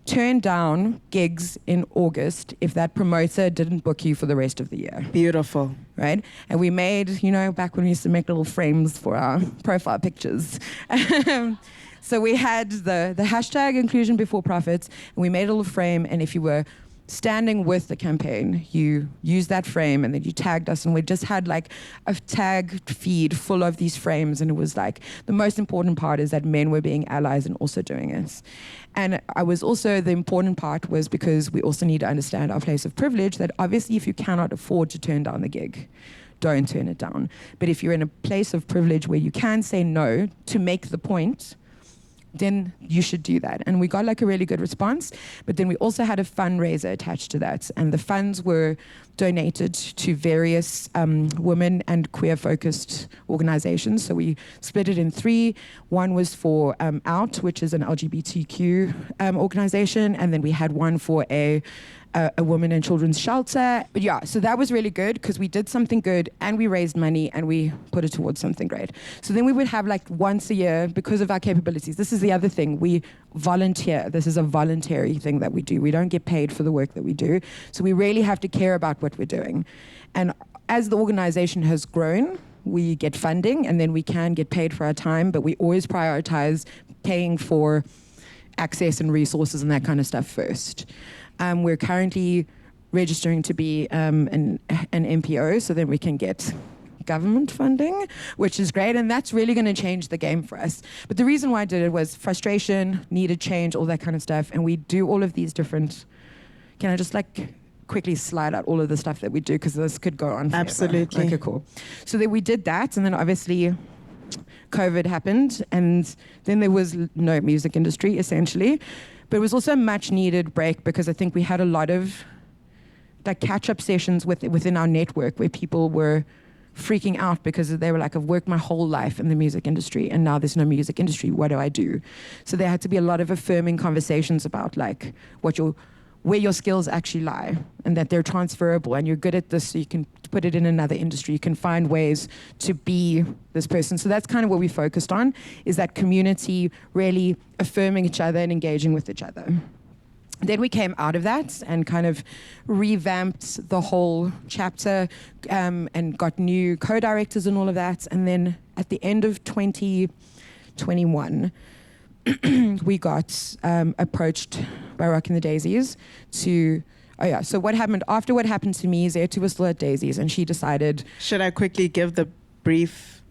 turn down gigs in August if that promoter didn't book you for the rest of the year. Beautiful. Right? And we made, back when we used to make little frames for our profile pictures. So we had the hashtag Inclusion Before Profits, and we made a little frame, and if you were standing with the campaign, you used that frame and then you tagged us, and we just had like a tag feed full of these frames, and it was like the most important part is that men were being allies and also doing it. And the important part was because we also need to understand our place of privilege, that obviously if you cannot afford to turn down the gig, don't turn it down. But if you're in a place of privilege where you can say no to make the point, then you should do that. And we got like a really good response, but then we also had a fundraiser attached to that, and the funds were donated to various women and queer-focused organizations. So we split it in three. One was for OUT, which is an LGBTQ organization, and then we had one for a women and children's shelter. But yeah, so that was really good because we did something good and we raised money and we put it towards something great. So then we would have like once a year, because of our capabilities. This is the other thing, we volunteer. This is a voluntary thing that we do. We don't get paid for the work that we do. So we really have to care about what we're doing. And as the organization has grown, we get funding and then we can get paid for our time, but we always prioritize paying for access and resources and that kind of stuff first. We're currently registering to be an NPO, so then we can get government funding, which is great, and that's really going to change the game for us. But the reason why I did it was frustration, needed change, all that kind of stuff, and we do all of these different... Can I just like quickly slide out all of the stuff that we do, because this could go on forever. Absolutely. Okay, cool. So then we did that, and then obviously COVID happened, and then there was no music industry, essentially. But it was also a much needed break, because I think we had a lot of like catch-up sessions within our network where people were freaking out because they were like, I've worked my whole life in the music industry and now there's no music industry. What do I do? So there had to be a lot of affirming conversations about like where your skills actually lie, and that they're transferable and you're good at this, so you can put it in another industry. You can find ways to be this person. So that's kind of what we focused on, is that community really affirming each other and engaging with each other. Then we came out of that and kind of revamped the whole chapter and got new co-directors and all of that. And then at the end of 2021, we got approached by Rocking the Daisies to... Oh yeah, so what happened after what happened to me, Zethu was still at Daisies, and she decided... Should I quickly give the brief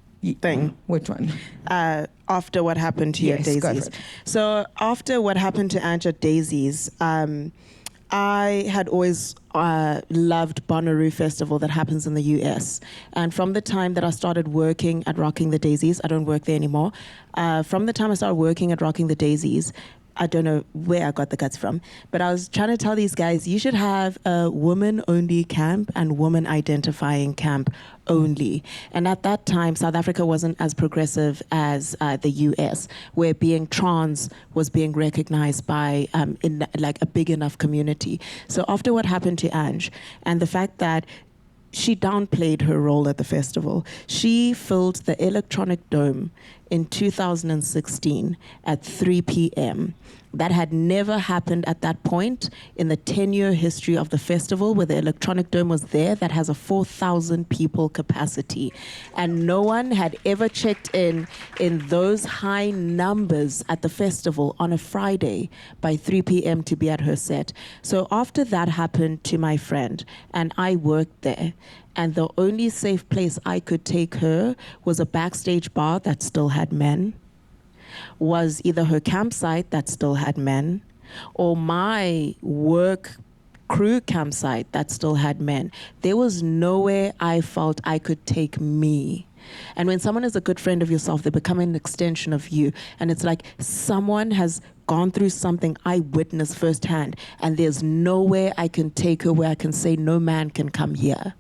thing? Which one? After what happened to you at Yes, go Daisies. for it. So after what happened to Ange at Daisies, I had always loved Bonnaroo Festival that happens in the US. And from the time that I started working at Rocking the Daisies, I don't work there anymore. From the time I started working at Rocking the Daisies, I don't know where I got the guts from, but I was trying to tell these guys, you should have a woman-only camp and woman-identifying camp only. And at that time, South Africa wasn't as progressive as the US, where being trans was being recognized by in like a big enough community. So after what happened to Ange, and the fact that she downplayed her role at the festival. She filled the Electronic Dome in 2016 at 3 p.m. That had never happened at that point in the 10-year history of the festival, where the Electronic Dome was there, that has a 4,000 people capacity. And no one had ever checked in those high numbers at the festival on a Friday by 3 p.m. to be at her set. So after that happened to my friend, and I worked there, and the only safe place I could take her was a backstage bar that still had men, was either her campsite that still had men, or my work crew campsite that still had men. There was nowhere I felt I could take me. And when someone is a good friend of yourself, they become an extension of you. And it's like someone has gone through something I witnessed firsthand, and there's nowhere I can take her where I can say, no man can come here.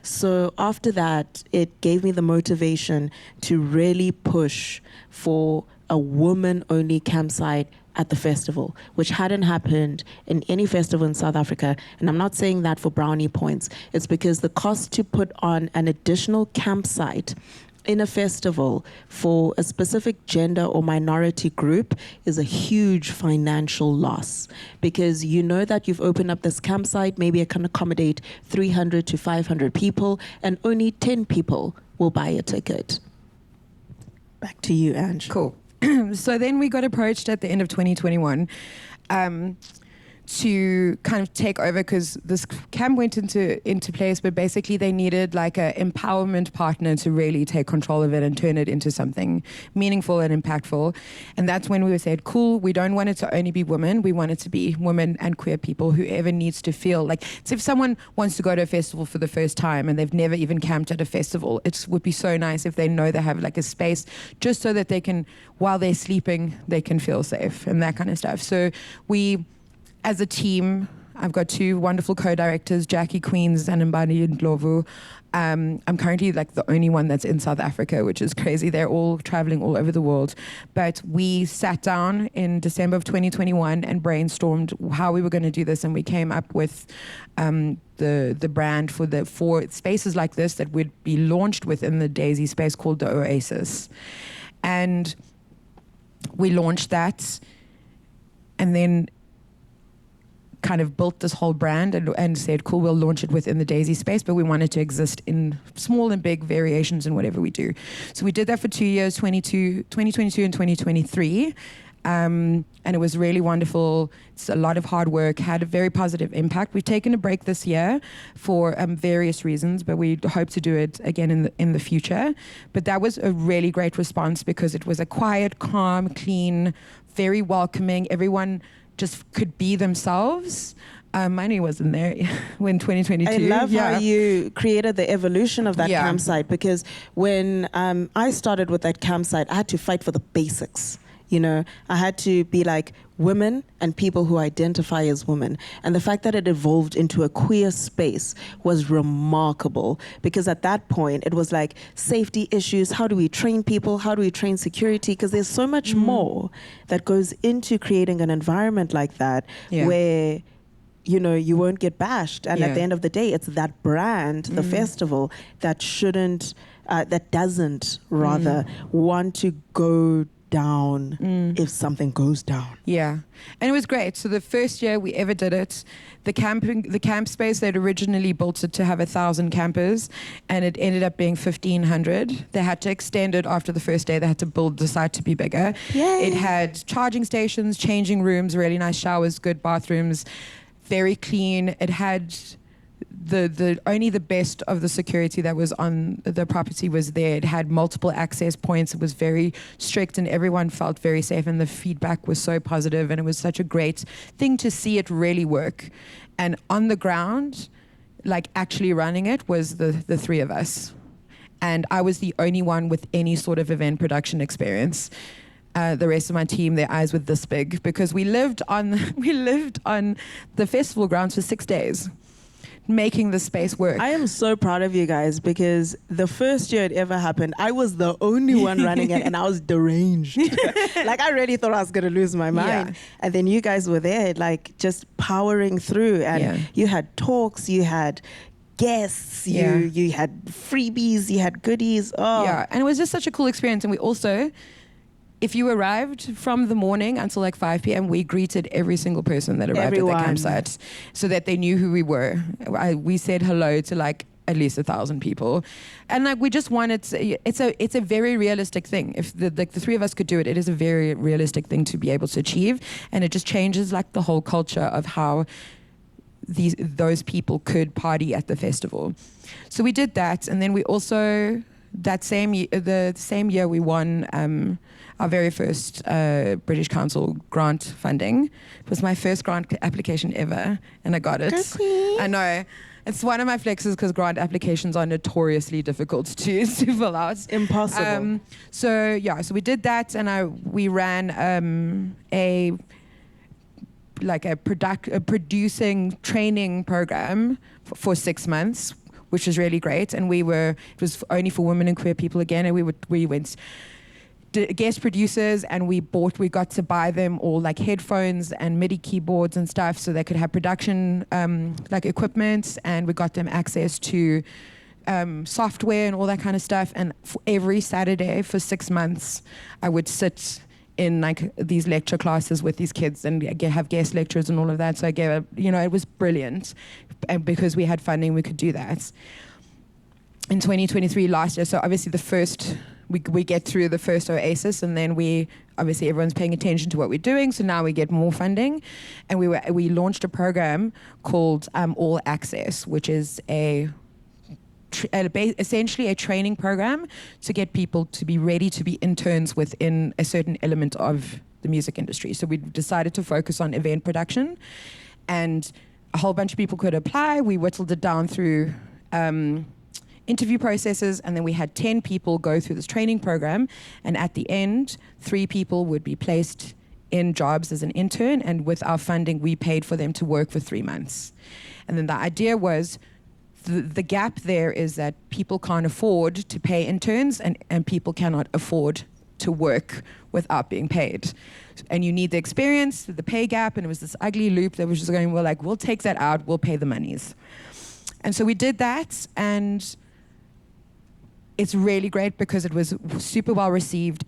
So after that, it gave me the motivation to really push for a woman-only campsite at the festival, which hadn't happened in any festival in South Africa. And I'm not saying that for brownie points. It's because the cost to put on an additional campsite in a festival for a specific gender or minority group is a huge financial loss, because you know that you've opened up this campsite, maybe it can accommodate 300 to 500 people, and only 10 people will buy a ticket. Back to you, Ange. Cool. So then we got approached at the end of 2021 to kind of take over, because this camp went into place, but basically they needed like an empowerment partner to really take control of it and turn it into something meaningful and impactful. And that's when we said, cool, we don't want it to only be women, we want it to be women and queer people, whoever needs to feel like, so if someone wants to go to a festival for the first time and they've never even camped at a festival, it would be so nice if they know they have like a space just so that they can, while they're sleeping, they can feel safe and that kind of stuff. So we, as a team, I've got two wonderful co-directors, Jackie Queens and Mbani Ndlovu. I'm currently like the only one that's in South Africa, which is crazy. They're all traveling all over the world. But we sat down in December of 2021 and brainstormed how we were going to do this, and we came up with the brand for spaces like this that would be launched within the Daisy space, called the Oasis. And we launched that, and then kind of built this whole brand and said, cool, we'll launch it within the Daisy space, but we want it to exist in small and big variations in whatever we do. So we did that for 2 years, 2022 and 2023. And it was really wonderful. It's a lot of hard work, had a very positive impact. We've taken a break this year for various reasons, but we hope to do it again in the future. But that was a really great response, because it was a quiet, calm, clean, very welcoming. Everyone just could be themselves. Mine wasn't there when 2022. I love how you created the evolution of that campsite, because when I started with that campsite, I had to fight for the basics. You know, I had to be like women and people who identify as women. And the fact that it evolved into a queer space was remarkable, because at that point it was like safety issues. How do we train people? How do we train security? Because there's so much more that goes into creating an environment like that where, you know, you won't get bashed. And at the end of the day, it's that brand, the festival, that doesn't want to go down if something goes down. Yeah, and it was great. So the first year we ever did it, the camp space, they'd originally built it to have 1,000 campers, and it ended up being 1,500. They had to extend it after the first day. They had to build the site to be bigger. Yay. It had charging stations, changing rooms, really nice showers, good bathrooms, very clean. It had the only the best of the security that was on the property was there. It had multiple access points. It was very strict, and everyone felt very safe, and the feedback was so positive, and it was such a great thing to see it really work. And on the ground, like actually running it, was the three of us, and I was the only one with any sort of event production experience. the rest of my team, their eyes were this big, because we lived on the festival grounds for 6 days, making the space work. I am so proud of you guys, because the first year it ever happened, I was the only one running it, and I was deranged. Like, I really thought I was going to lose my mind. Yeah. And then you guys were there, like, just powering through. And Yeah. you had talks, you had guests, you had freebies, you had goodies. Oh, Yeah, and it was just such a cool experience. And we also, if you arrived from the morning until like 5 p.m., we greeted every single person that arrived Everyone. at the campsite, so that they knew who we were. We said hello to like at least 1,000 people, and like we just wanted to, it's a very realistic thing. If the three of us could do it, it is a very realistic thing to be able to achieve, and it just changes like the whole culture of how those people could party at the festival. So we did that, and then we also, the same year we won our very first British Council grant funding. It was my first grant application ever, and I got it. I know. It's one of my flexes, because grant applications are notoriously difficult to fill out. impossible. So we did that, and we ran a producing training program for 6 months, which was really great. And it was only for women and queer people again, and we went guest producers, and we got to buy them all like headphones and MIDI keyboards and stuff, so they could have production like equipment, and we got them access to software and all that kind of stuff. And for every Saturday for 6 months, I would sit in like these lecture classes with these kids and have guest lectures and all of that. So I gave it was brilliant, and because we had funding, we could do that. In 2023, last year, so obviously we get through the first oasis, and then everyone's paying attention to what we're doing, so now we get more funding, and we launched a program called All Access, which is essentially a training program to get people to be ready to be interns within a certain element of the music industry. So we decided to focus on event production, and a whole bunch of people could apply. We whittled it down through interview processes, and then we had 10 people go through this training program, and at the end 3 people would be placed in jobs as an intern, and with our funding we paid for them to work for 3 months. And then the idea was the gap there is that people can't afford to pay interns, and people cannot afford to work without being paid, and you need the experience, the pay gap, and it was this ugly loop that was just going, we'll take that out, we'll pay the monies. And so we did that, and it's really great because it was super well received.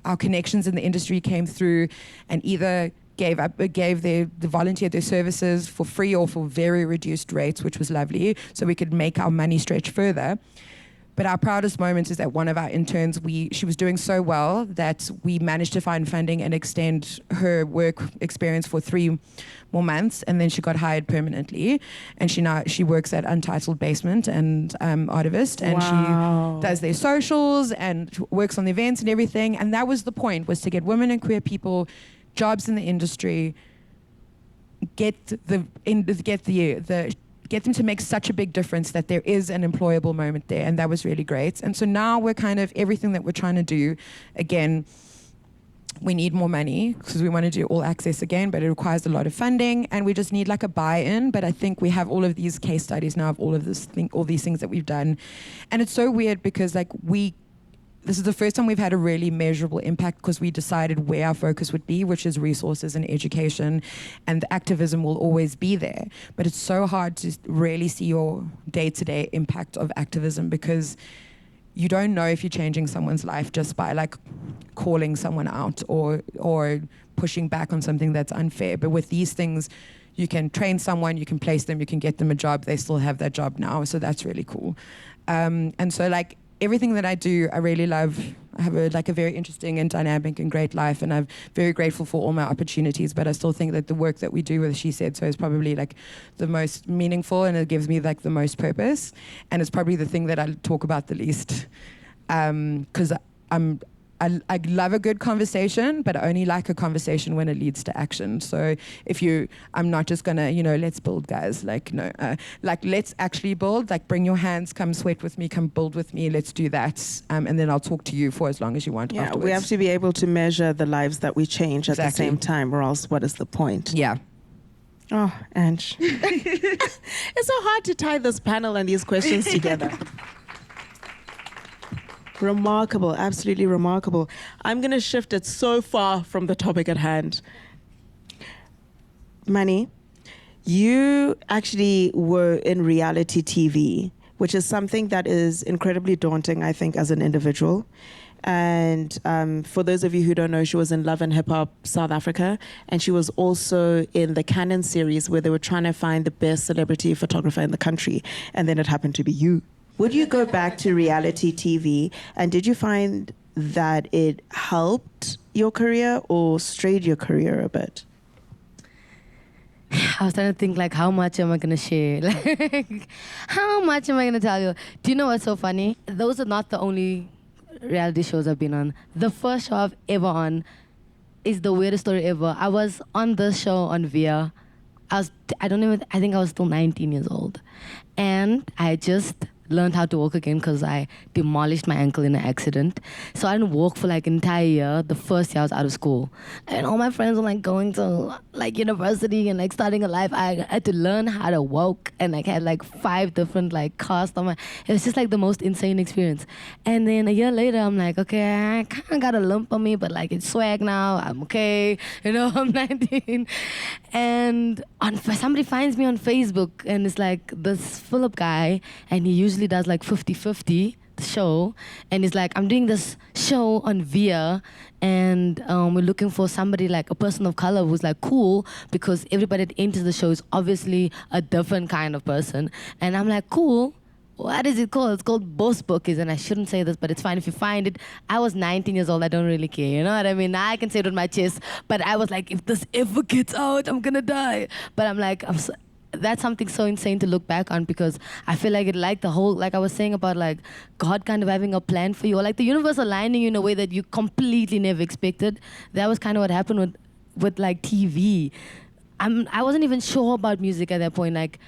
Our connections in the industry came through and either volunteered their services for free or for very reduced rates, which was lovely, so we could make our money stretch further. But our proudest moment is that one of our interns, she was doing so well that we managed to find funding and extend her work experience for 3 more months, and then she got hired permanently, and she works at Untitled Basement and Artivist, and she does their socials and works on the events and everything. And that was the point, was to get women and queer people jobs in the industry, get them to make such a big difference that there is an employable moment there, and that was really great. And so now we're kind of, everything that we're trying to do, again, we need more money because we want to do all access again, but it requires a lot of funding, and we just need like a buy-in. But I think we have all of these case studies now of all these things that we've done, and it's so weird because this is the first time we've had a really measurable impact, because we decided where our focus would be, which is resources and education, and the activism will always be there. But it's so hard to really see your day-to-day impact of activism, because you don't know if you're changing someone's life just by like calling someone out or pushing back on something that's unfair. But with these things, you can train someone, you can place them, you can get them a job. They still have that job now, so that's really cool. And so like everything that I do, I really love. I have a very interesting and dynamic and great life, and I'm very grateful for all my opportunities. But I still think that the work that we do with She Said So is probably like the most meaningful, and it gives me like the most purpose. And it's probably the thing that I talk about the least, because I love a good conversation, but I only like a conversation when it leads to action. So I'm not just gonna, let's build, guys. Like, no, like, let's actually build. Like, bring your hands, come sweat with me, come build with me. Let's do that. And then I'll talk to you for as long as you want afterwards. We have to be able to measure the lives that we change at the same time, or else what is the point? Yeah. Oh, Ange. It's so hard to tie this panel and these questions together. Remarkable, absolutely remarkable. I'm going to shift it so far from the topic at hand. Mani, you actually were in reality TV, which is something that is incredibly daunting, I think, as an individual. And for those of you who don't know, she was in Love and Hip Hop South Africa, and she was also in the Canon series where they were trying to find the best celebrity photographer in the country, and then it happened to be you. Would you go back to reality TV, and did you find that it helped your career or strayed your career a bit? I was trying to think, like, how much am I going to share? Like, how much am I going to tell you? Do you know what's so funny? Those are not the only reality shows I've been on. The first show I've ever on is the weirdest story ever. I was on this show on VIA. I think I was still 19 years old. And I just learned how to walk again because I demolished my ankle in an accident. So I didn't walk for like an entire year. The first year I was out of school. And all my friends were like going to like university and like starting a life. I had to learn how to walk and like had like 5 different like casts on my, it was just like the most insane experience. And then a year later, I'm like, okay, I kind of got a lump on me, but like it's swag now. I'm okay. You know, I'm 19. And somebody finds me on Facebook and it's like this Philip guy, and he usually does like 50-50 the show, and he's like, I'm doing this show on VIA, and we're looking for somebody like a person of color who's like cool, because everybody that enters the show is obviously a different kind of person. And I'm like, cool, what is it called? It's called Boss Bookies, and I shouldn't say this, but it's fine if you find it. I was 19 years old, I don't really care, you know what I mean? Now I can say it with my chest, but I was like, if this ever gets out, I'm gonna die. But I'm like, that's something so insane to look back on, because I feel like it, like the whole, like I was saying about like God kind of having a plan for you, or like the universe aligning you in a way that you completely never expected. That was kind of what happened with like TV. I wasn't even sure about music at that point. Like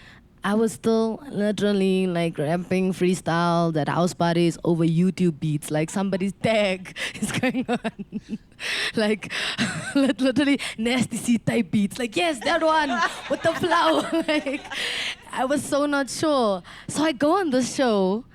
I was still literally like rapping freestyle at house parties over YouTube beats. Like somebody's tag is going on. Like literally nasty C type beats. Like, yes, that one with the flower. Like I was so not sure. So I go on this show,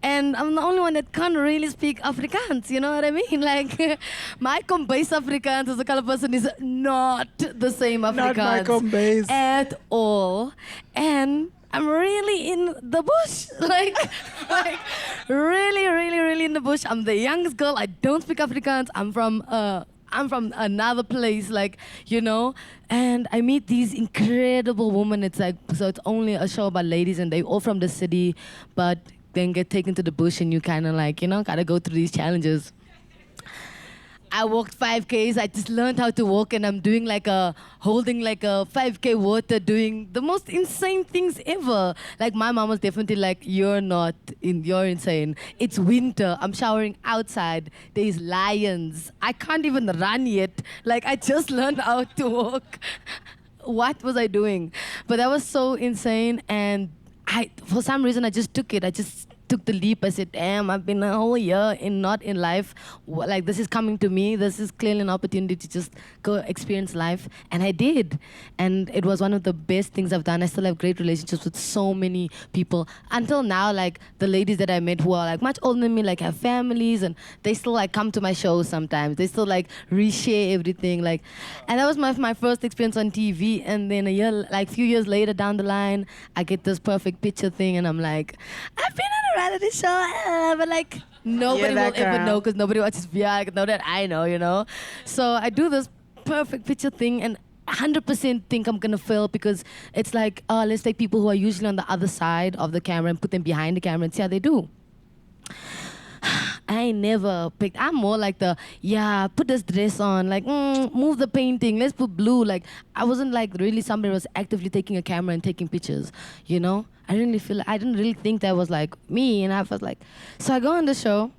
and I'm the only one that can't really speak Afrikaans, you know what I mean? Like, my Kombuis Afrikaans as a color person is not the same Afrikaans. Not my Kombuis. At all. And I'm really in the bush. Like really, really, really in the bush. I'm the youngest girl. I don't speak Afrikaans. I'm from another place, like, you know, and I meet these incredible women. It's like, so it's only a show about ladies, and they're all from the city, but then get taken to the bush, and you kind of like, you know, gotta go through these challenges. I walked 5Ks. I just learned how to walk, and I'm doing like holding like a 5K water, doing the most insane things ever. Like my mom was definitely like, you're insane. It's winter. I'm showering outside. There's lions. I can't even run yet. Like I just learned how to walk. What was I doing? But that was so insane, and for some reason, I just took it. I just took the leap. I said, damn, I've been a whole year not in life. Like, this is coming to me. This is clearly an opportunity to just go experience life. And I did. And it was one of the best things I've done. I still have great relationships with so many people. Until now, like, the ladies that I met who are, like, much older than me, like, have families, and they still, like, come to my shows sometimes. They still, like, reshare everything. Like, and that was my first experience on TV. And then a few years later down the line, I get this perfect picture thing, and I'm like, I've been on a reality show, but like nobody will ever know, because nobody watches VR. I know that I know, you know. So I do this perfect picture thing, and 100% think I'm gonna fail, because it's like, let's take people who are usually on the other side of the camera and put them behind the camera and see how they do. I ain't never picked. I'm more like put this dress on, like, move the painting, let's put blue. Like, I wasn't like really somebody who was actively taking a camera and taking pictures, you know? I didn't really think that was like me, and I was like, so I go on the show,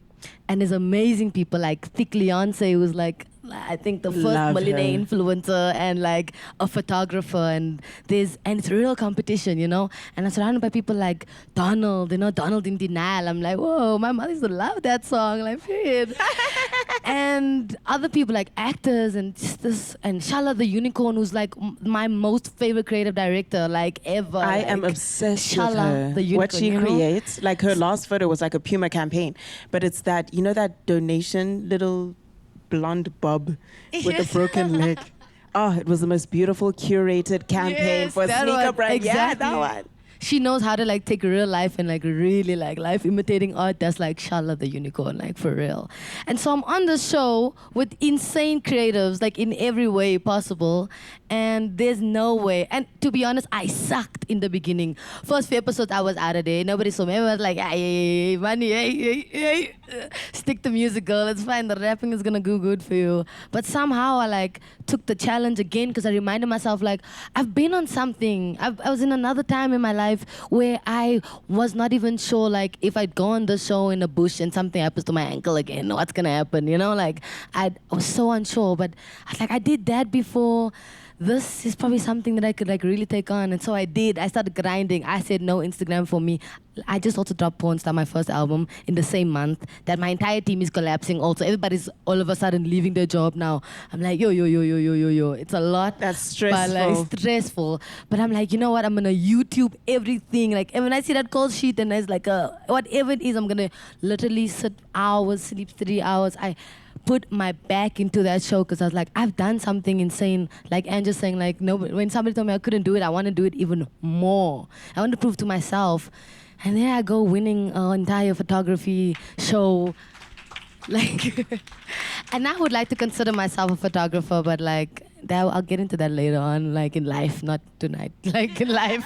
And there's amazing people like Thick Leonce, who's like, I think the first Love millionaire her. influencer and like a photographer, and it's real competition, you know. And I'm surrounded by people like Donald, you know, Donald in Denial. I'm like, whoa, my mother used to love that song, like period. And other people like actors and just this, and Shala the Unicorn, who's like my most favorite creative director like ever. I like, am obsessed with Shala, her. the unicorn, What she you know? creates, like her last photo was like a Puma campaign, but it's that, you know, that donation little blonde bob with a broken leg. Oh, it was the most beautiful curated campaign Yes, for a that sneaker one, brand. Yeah, exactly. that one. She knows how to like take real life and like really like life imitating art. That's like Shala the Unicorn, like for real. And so I'm on the show with insane creatives, like in every way possible. And there's no way. And to be honest, I sucked in the beginning. First few episodes, I was out of there. Nobody saw me. I was like, hey, money, hey. Stick to music, girl. It's fine. The rapping is gonna go good for you. But somehow I like took the challenge again because I reminded myself like I've been on something. I was in another time in my life where I was not even sure like if I'd go on the show in the bush and something happens to my ankle again, what's gonna happen, you know? Like I was so unsure, but I was like, I did that before. This is probably something that I could like really take on. And so I did. I started grinding. I said no Instagram for me. I just also dropped Porn Star, my first album, in the same month that my entire team is collapsing also. Everybody's all of a sudden leaving their job now. I'm like, yo. It's a lot. That's stressful. But like stressful. But I'm like, you know what? I'm gonna YouTube everything. Like and when I see that call sheet and there's like whatever it is, I'm gonna literally sit hours, sleep 3 hours. I put my back into that show because I was like, I've done something insane. Like Angela saying, like, no, when somebody told me I couldn't do it, I want to do it even more. I want to prove to myself. And there I go, winning an entire photography show. Like, and I would like to consider myself a photographer, but like, I'll get into that later on, like in life, not tonight. Like in life,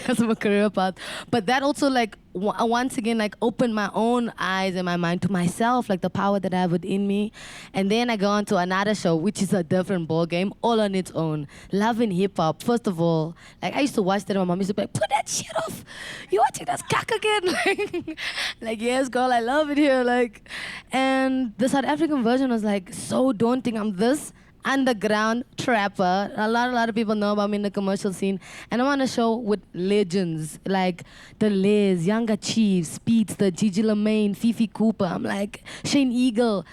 as my career path. But that also like once again like opened my own eyes and my mind to myself, like the power that I have within me. And then I go on to another show, which is a different ball game, all on its own. Love and hip hop. First of all, like I used to watch that, and my mom used to be like, "Put that shit off. You watching that cack again?" Like yes, girl, I love it here. Like, and the South African version was like so daunting. I'm this underground trapper. A lot of people know about me in the commercial scene. And I'm on a show with legends like the Liz, Younger Chief, Speeds, the Gigi Lamaine, Fifi Cooper. I'm like, Shane Eagle.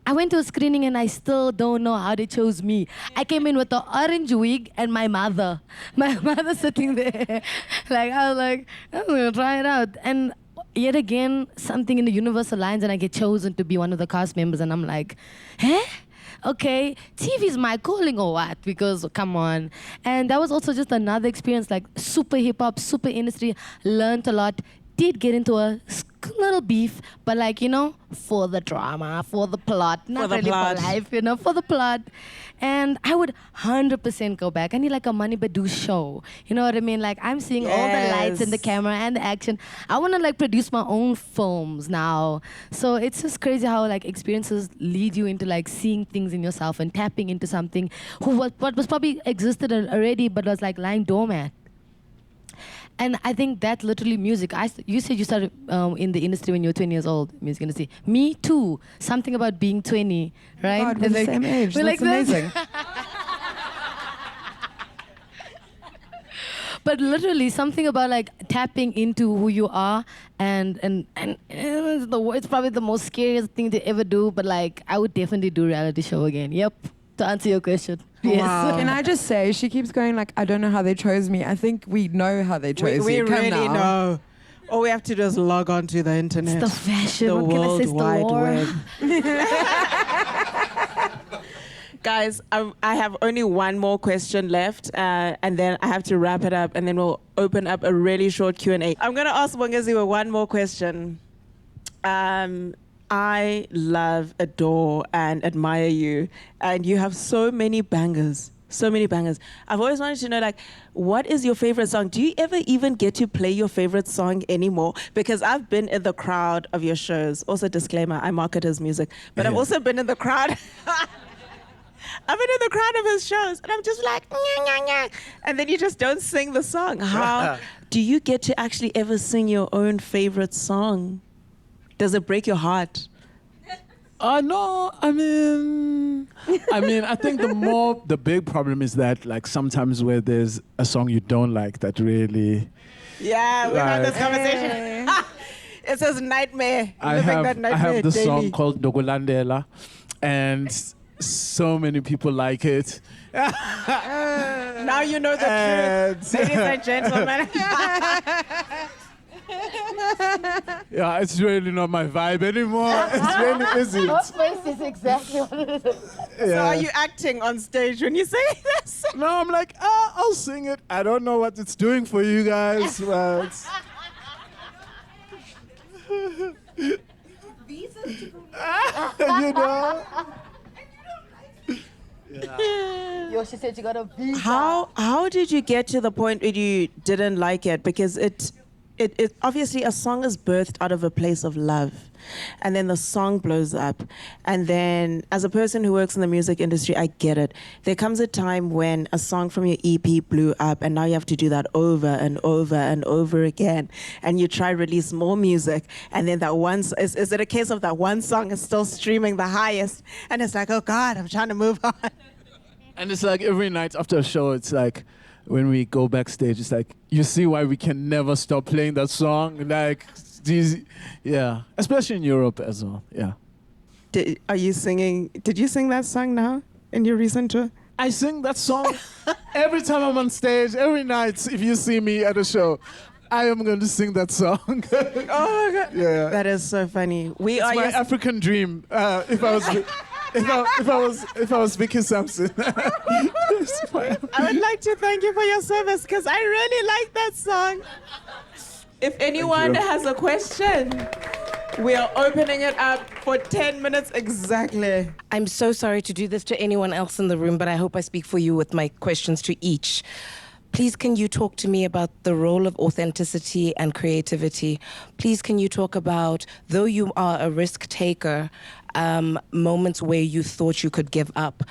I went to a screening and I still don't know how they chose me. I came in with the orange wig and my mother. My mother sitting there. Like, I was like, I'm gonna try it out. And yet again, something in the universe aligns and I get chosen to be one of the cast members. And I'm like, huh? Okay, TV is my calling or what? Because come on. And that was also just another experience, like super hip hop, super industry, learned a lot, did get into a little beef, but like, you know, for the drama, for the plot, not the really plot. for life, you know, for the plot. And I would 100% go back. I need like a Money Badoo show. You know what I mean? Like I'm seeing all the lights and the Yes. camera and the action. I want to like produce my own films now. So it's just crazy how like experiences lead you into like seeing things in yourself and tapping into something what was probably existed already but was like lying dormant. And I think that literally music. You said you started in the industry when you were 20 years old, music industry. Me too. Something about being 20, right? God, we're the same age. We're That's like this. amazing. But literally something about like tapping into who you are and it's probably the most scariest thing to ever do, but like I would definitely do reality show again. Yep. To answer your question. Yes. Wow. Can I just say, she keeps going like, I don't know how they chose me. I think we know how they chose We you. Come really now. know. All we have to do is log on to the internet. It's the fashion. The What can I say? It's World the Wide war. Web. Guys, I have only one more question left, and then I have to wrap it up, and then we'll open up a really short Q&A. I'm going to ask Bongeziwe one more question. I love, adore, and admire you, and you have so many bangers. So many bangers. I've always wanted to know, like, what is your favorite song? Do you ever even get to play your favorite song anymore? Because I've been in the crowd of your shows. Also, disclaimer, I market his music. But I've also been in the crowd. I've been in the crowd of his shows, and I'm just like, nyah, nyah, nyah. And then you just don't sing the song. How do you get to actually ever sing your own favorite song? Does it break your heart? No, I mean, I think the big problem is that like sometimes where there's a song you don't like that really. Yeah, we had this Right. conversation. It says nightmare. I Living have that I nightmare have this daily. song called Dogolandela, and so many people like it. Now you know the And- truth, ladies and gentlemen. Yeah, it's really not my vibe anymore. It really isn't. face is exactly what it is. So are you acting on stage when you say this? No, I'm like, I'll sing it. I don't know what it's doing for you guys, but you know. Yo, she said you got a visa. How did you get to the point where you didn't like it? Because it obviously a song is birthed out of a place of love, and then the song blows up, and then as a person who works in the music industry, I get it. There comes a time when a song from your EP blew up, and now you have to do that over and over and over again, and you try release more music, and then that one is it a case of that one song is still streaming the highest, and it's like, oh God, I'm trying to move on. And it's like every night after a show, it's like when we go backstage, it's like you see why we can never stop playing that song. Like these, yeah, especially in Europe as well. Yeah, Are you singing? Did you sing that song now in your recent tour? I sing that song every time I'm on stage. Every night, if you see me at a show, I am going to sing that song. Oh my God! Yeah, That is so funny. We it's are my your African dream. If I was Vicky Sampson. I would like to thank you for your service because I really like that song. If anyone you. has a question, we are opening it up for 10 minutes exactly. I'm so sorry to do this to anyone else in the room, but I hope I speak for you with my questions to each. Please, can you talk to me about the role of authenticity and creativity? Please, can you talk about, though you are a risk taker, moments where you thought you could give up?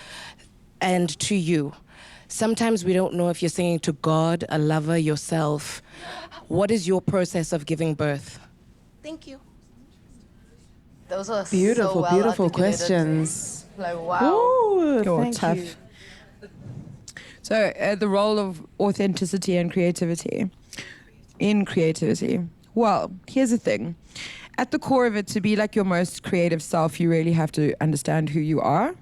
And to you, sometimes we don't know if you're singing to God, a lover, yourself. What is your process of giving birth? Thank you. Those are Beautiful, so well beautiful articulated. questions. Like, wow. Ooh, You're thank tough. you. So the role of authenticity and creativity in creativity. Well, here's the thing. At the core of it, to be like your most creative self, you really have to understand who you are.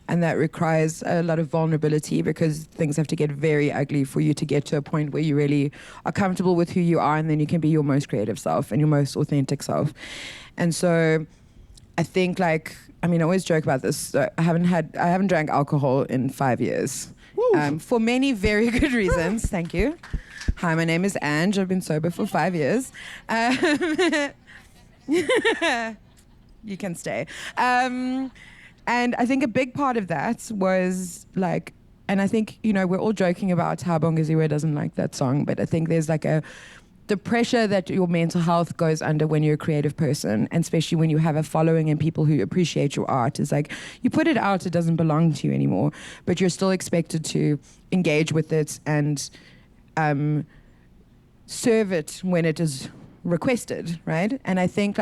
And that requires a lot of vulnerability because things have to get very ugly for you to get to a point where you really are comfortable with who you are, and then you can be your most creative self and your most authentic self. And so I think I always joke about this. I haven't drank alcohol in 5 years. For many very good reasons. Thank you. Hi, my name is Ange. I've been sober for 5 years. You can stay. And I think a big part of that was and I think, we're all joking about how Bongeziwe doesn't like that song, but I think there's the pressure that your mental health goes under when you're a creative person, and especially when you have a following and people who appreciate your art, is you put it out, it doesn't belong to you anymore, but you're still expected to engage with it and serve it when it is requested, right? And I think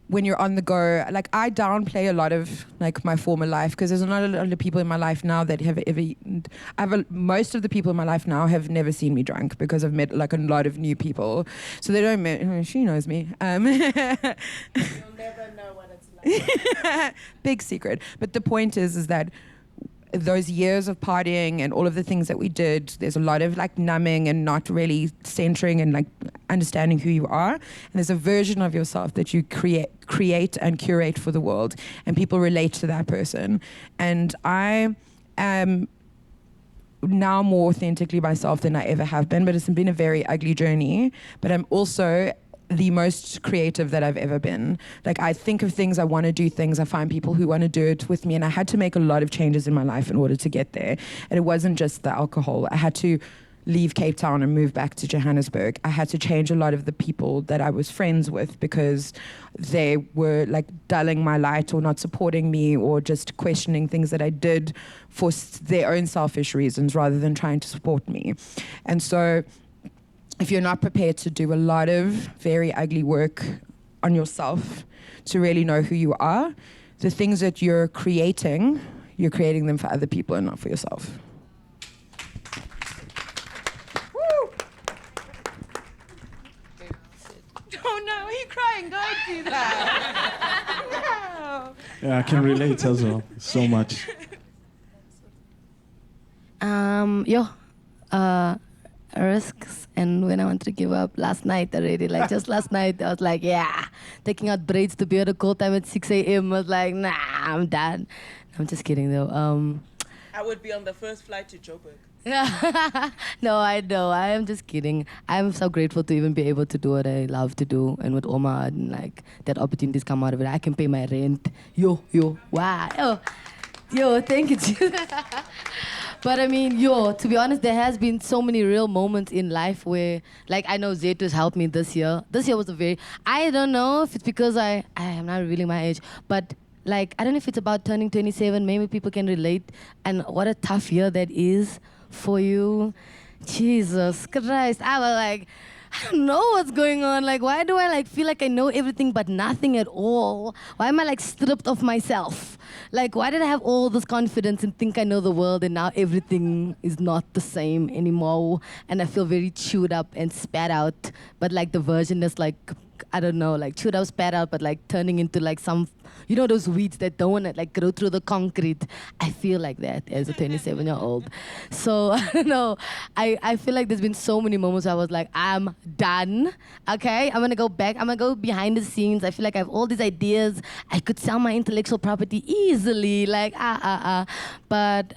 when you're on the go, I downplay a lot of my former life because there's not a lot of people in my life now that have ever, most of the people in my life now have never seen me drunk because I've met a lot of new people. So they don't, she knows me. You'll never know what it's like. Big secret. But the point is that those years of partying and all of the things that we did, there's a lot of numbing and not really centering and understanding who you are. And there's a version of yourself that you create and curate for the world, and people relate to that person. And I am now more authentically myself than I ever have been, but it's been a very ugly journey. But I'm also the most creative that I've ever been. I think of things, I want to do things, I find people who want to do it with me, and I had to make a lot of changes in my life in order to get there. And it wasn't just the alcohol. I had to leave Cape Town and move back to Johannesburg. I had to change a lot of the people that I was friends with because they were dulling my light or not supporting me or just questioning things that I did for their own selfish reasons rather than trying to support me. And so if you're not prepared to do a lot of very ugly work on yourself to really know who you are, the things that you're creating them for other people and not for yourself. Woo! Oh no, are you crying? Don't do that. No. Yeah, I can relate as well so much. Risks, and when I wanted to give up last night already, like just last night, I was like, yeah, taking out braids to be at a call time at 6 a.m. I was like, nah, I'm done. I'm just kidding though. I would be on the first flight to Joburg. No, I know. I am just kidding. I'm so grateful to even be able to do what I love to do, and with all my heart, and like that opportunities come out of it. I can pay my rent. Wow. Yo, thank you. But I mean, to be honest, there has been so many real moments in life where, like, I know Zethu's helped me this year. This year was I don't know if it's because I am not really my age, but like, I don't know if it's about turning 27, maybe people can relate, and what a tough year that is for you. Jesus Christ. I was like, I don't know what's going on. Like, why do I like feel like I know everything but nothing at all? Why am I like stripped of myself? Like, why did I have all this confidence and think I know the world, and now everything is not the same anymore? And I feel very chewed up and spat out, but like the version that's like, I don't know, like chewed up, spat out, but like turning into like some, you know, those weeds that don't want to like grow through the concrete. I feel like that as a 27-year-old. So I don't know. I feel like there's been so many moments where I was like, I'm done. Okay, I'm gonna go back. I'm gonna go behind the scenes. I feel like I have all these ideas. I could sell my intellectual property easily. Like But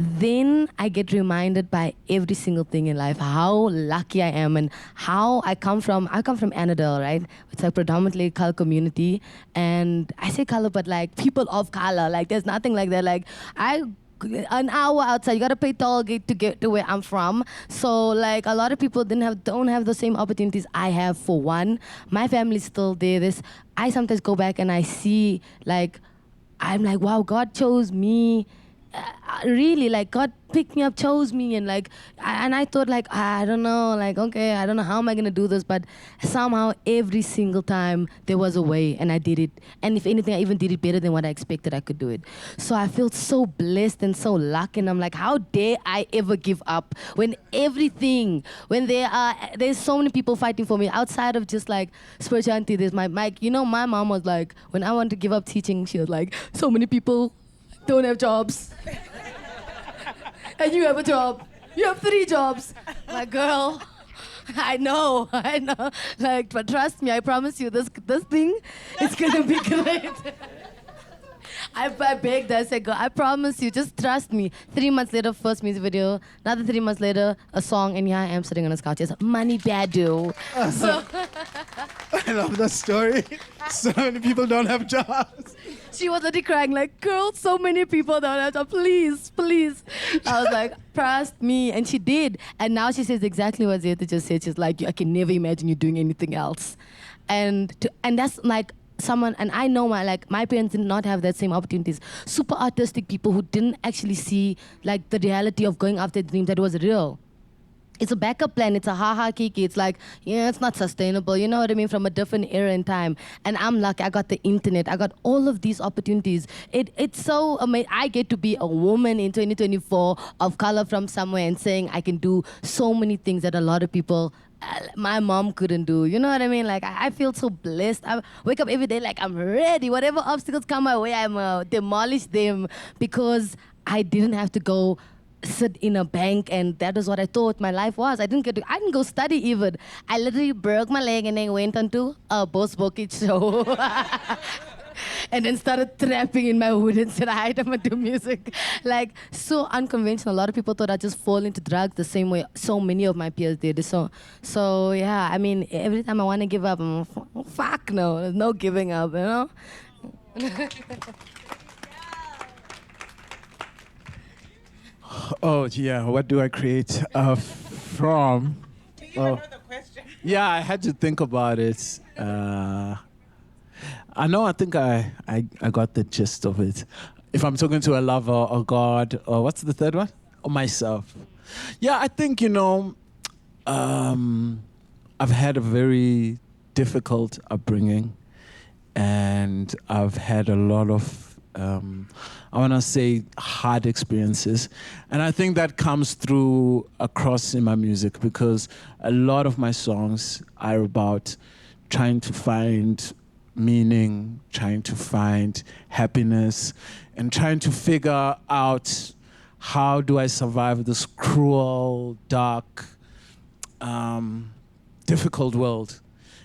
then I get reminded by every single thing in life how lucky I am, and how I come from Annandale, right? It's a predominantly color community, and I say color, but like people of color, like there's nothing like that. Like an hour outside, you gotta pay toll gate to get to where I'm from. So like a lot of people don't have the same opportunities I have. For one, my family's still there. I sometimes go back and I see, like, I'm like, wow, God chose me. Really, like, God picked me up, chose me, and like, and I thought, like, I don't know, like, okay, I don't know how am I gonna do this, but somehow every single time there was a way, and I did it. And if anything, I even did it better than what I expected I could do it. So I feel so blessed and so lucky, and I'm like, how dare I ever give up when there's so many people fighting for me outside of just like spirituality. There's my mom was like, when I wanted to give up teaching, she was like, so many people don't have jobs. And you have a job. You have 3 jobs. My girl, I know. Like, but trust me, I promise you, this thing is gonna be great. I begged her, I said, girl, I promise you, just trust me. 3 months later, first music video. Another 3 months later, a song, and here I am sitting on this couch. It's money Badoo. So I love that story. So many people don't have jobs. she was already crying, like, girl, so many people don't have jobs. Please. I was like, trust me. And she did. And now she says exactly what Zethu just said. She's like, I can never imagine you doing anything else. And that's like, someone, and I know my parents did not have that same opportunities. Super artistic people who didn't actually see like the reality of going after the dream that was real. It's a backup plan. It's a kiki. It's like, yeah, it's not sustainable. You know what I mean? From a different era in time. And I'm lucky. I got the internet. I got all of these opportunities. It's so amazing. I get to be a woman in 2024 of color from somewhere and saying I can do so many things that a lot of people, my mom couldn't do. You know what I mean? Like, I feel so blessed. I wake up every day like I'm ready. Whatever obstacles come my way, I'm demolish them, because I didn't have to go sit in a bank, and that is what I thought my life was. I didn't go study even. I literally broke my leg and then went onto a Boss Bokit show. And then started trapping in my hood and said, I'm gonna do music. Like, so unconventional. A lot of people thought I'd just fall into drugs the same way so many of my peers did. So yeah, I mean, every time I want to give up, I'm like, fuck no, there's no giving up, you know? Oh, yeah, what do I create from? Do you know the question? Yeah, I had to think about it. I think I got the gist of it. If I'm talking to a lover or God, or what's the third one? Or myself. Yeah, I think, I've had a very difficult upbringing, and I've had a lot of, I want to say, hard experiences. And I think that comes through across in my music, because a lot of my songs are about trying to find meaning, trying to find happiness, and trying to figure out, how do I survive this cruel, dark, difficult world?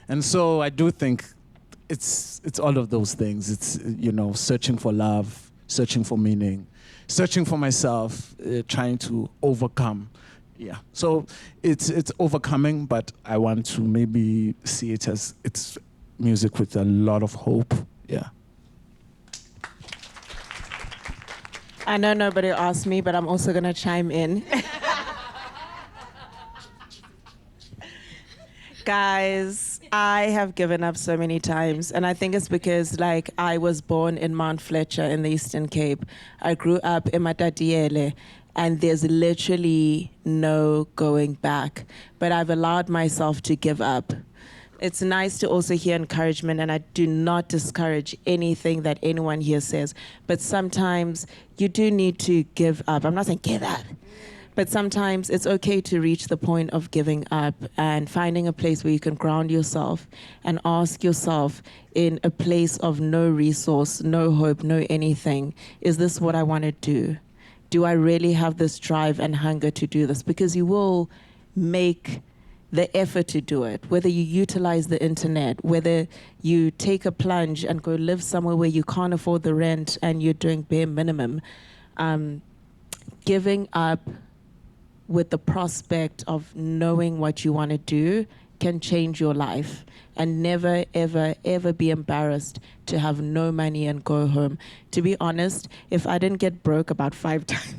And so I do think it's all of those things. It's, searching for love, searching for meaning, searching for myself, trying to overcome. Yeah. So it's overcoming, but I want to maybe see it as it's music with a lot of hope. Yeah. I know nobody asked me, but I'm also going to chime in. Guys, I have given up so many times, and I think it's because, I was born in Mount Fletcher in the Eastern Cape. I grew up in Matatiele, and there's literally no going back. But I've allowed myself to give up. It's nice to also hear encouragement, and I do not discourage anything that anyone here says. But sometimes you do need to give up. I'm not saying give up. But sometimes it's okay to reach the point of giving up and finding a place where you can ground yourself and ask yourself, in a place of no resource, no hope, no anything, is this what I want to do? Do I really have this drive and hunger to do this? Because you will make the effort to do it, whether you utilize the internet, whether you take a plunge and go live somewhere where you can't afford the rent and you're doing bare minimum. Giving up with the prospect of knowing what you want to do can change your life. And never, ever, ever be embarrassed to have no money and go home. To be honest, if I didn't get broke about 5 times,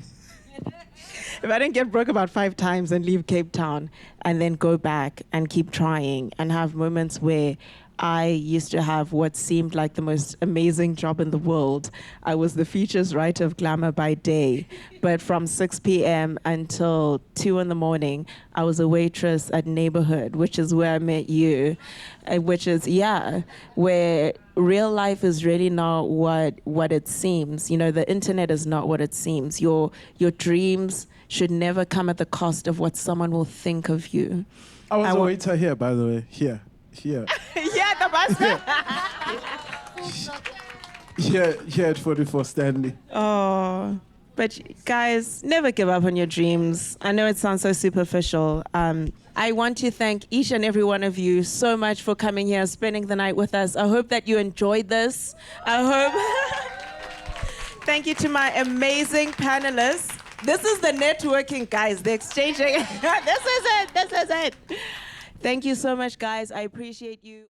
if I didn't get broke about 5 times and leave Cape Town and then go back and keep trying and have moments where I used to have what seemed like the most amazing job in the world. I was the features writer of Glamour by day, but from 6 p.m. until 2 in the morning, I was a waitress at Neighborhood, which is where I met you, which is, where real life is really not what it seems. The internet is not what it seems. Your dreams should never come at the cost of what someone will think of you. I was a waiter here, by the way. Here. Yeah, the bus. Here at 44 Stanley. Oh, but guys, never give up on your dreams. I know it sounds so superficial. I want to thank each and every one of you so much for coming here, spending the night with us. I hope that you enjoyed this. Thank you to my amazing panelists. This is the networking, guys. The exchanging. This is it. Thank you so much, guys. I appreciate you.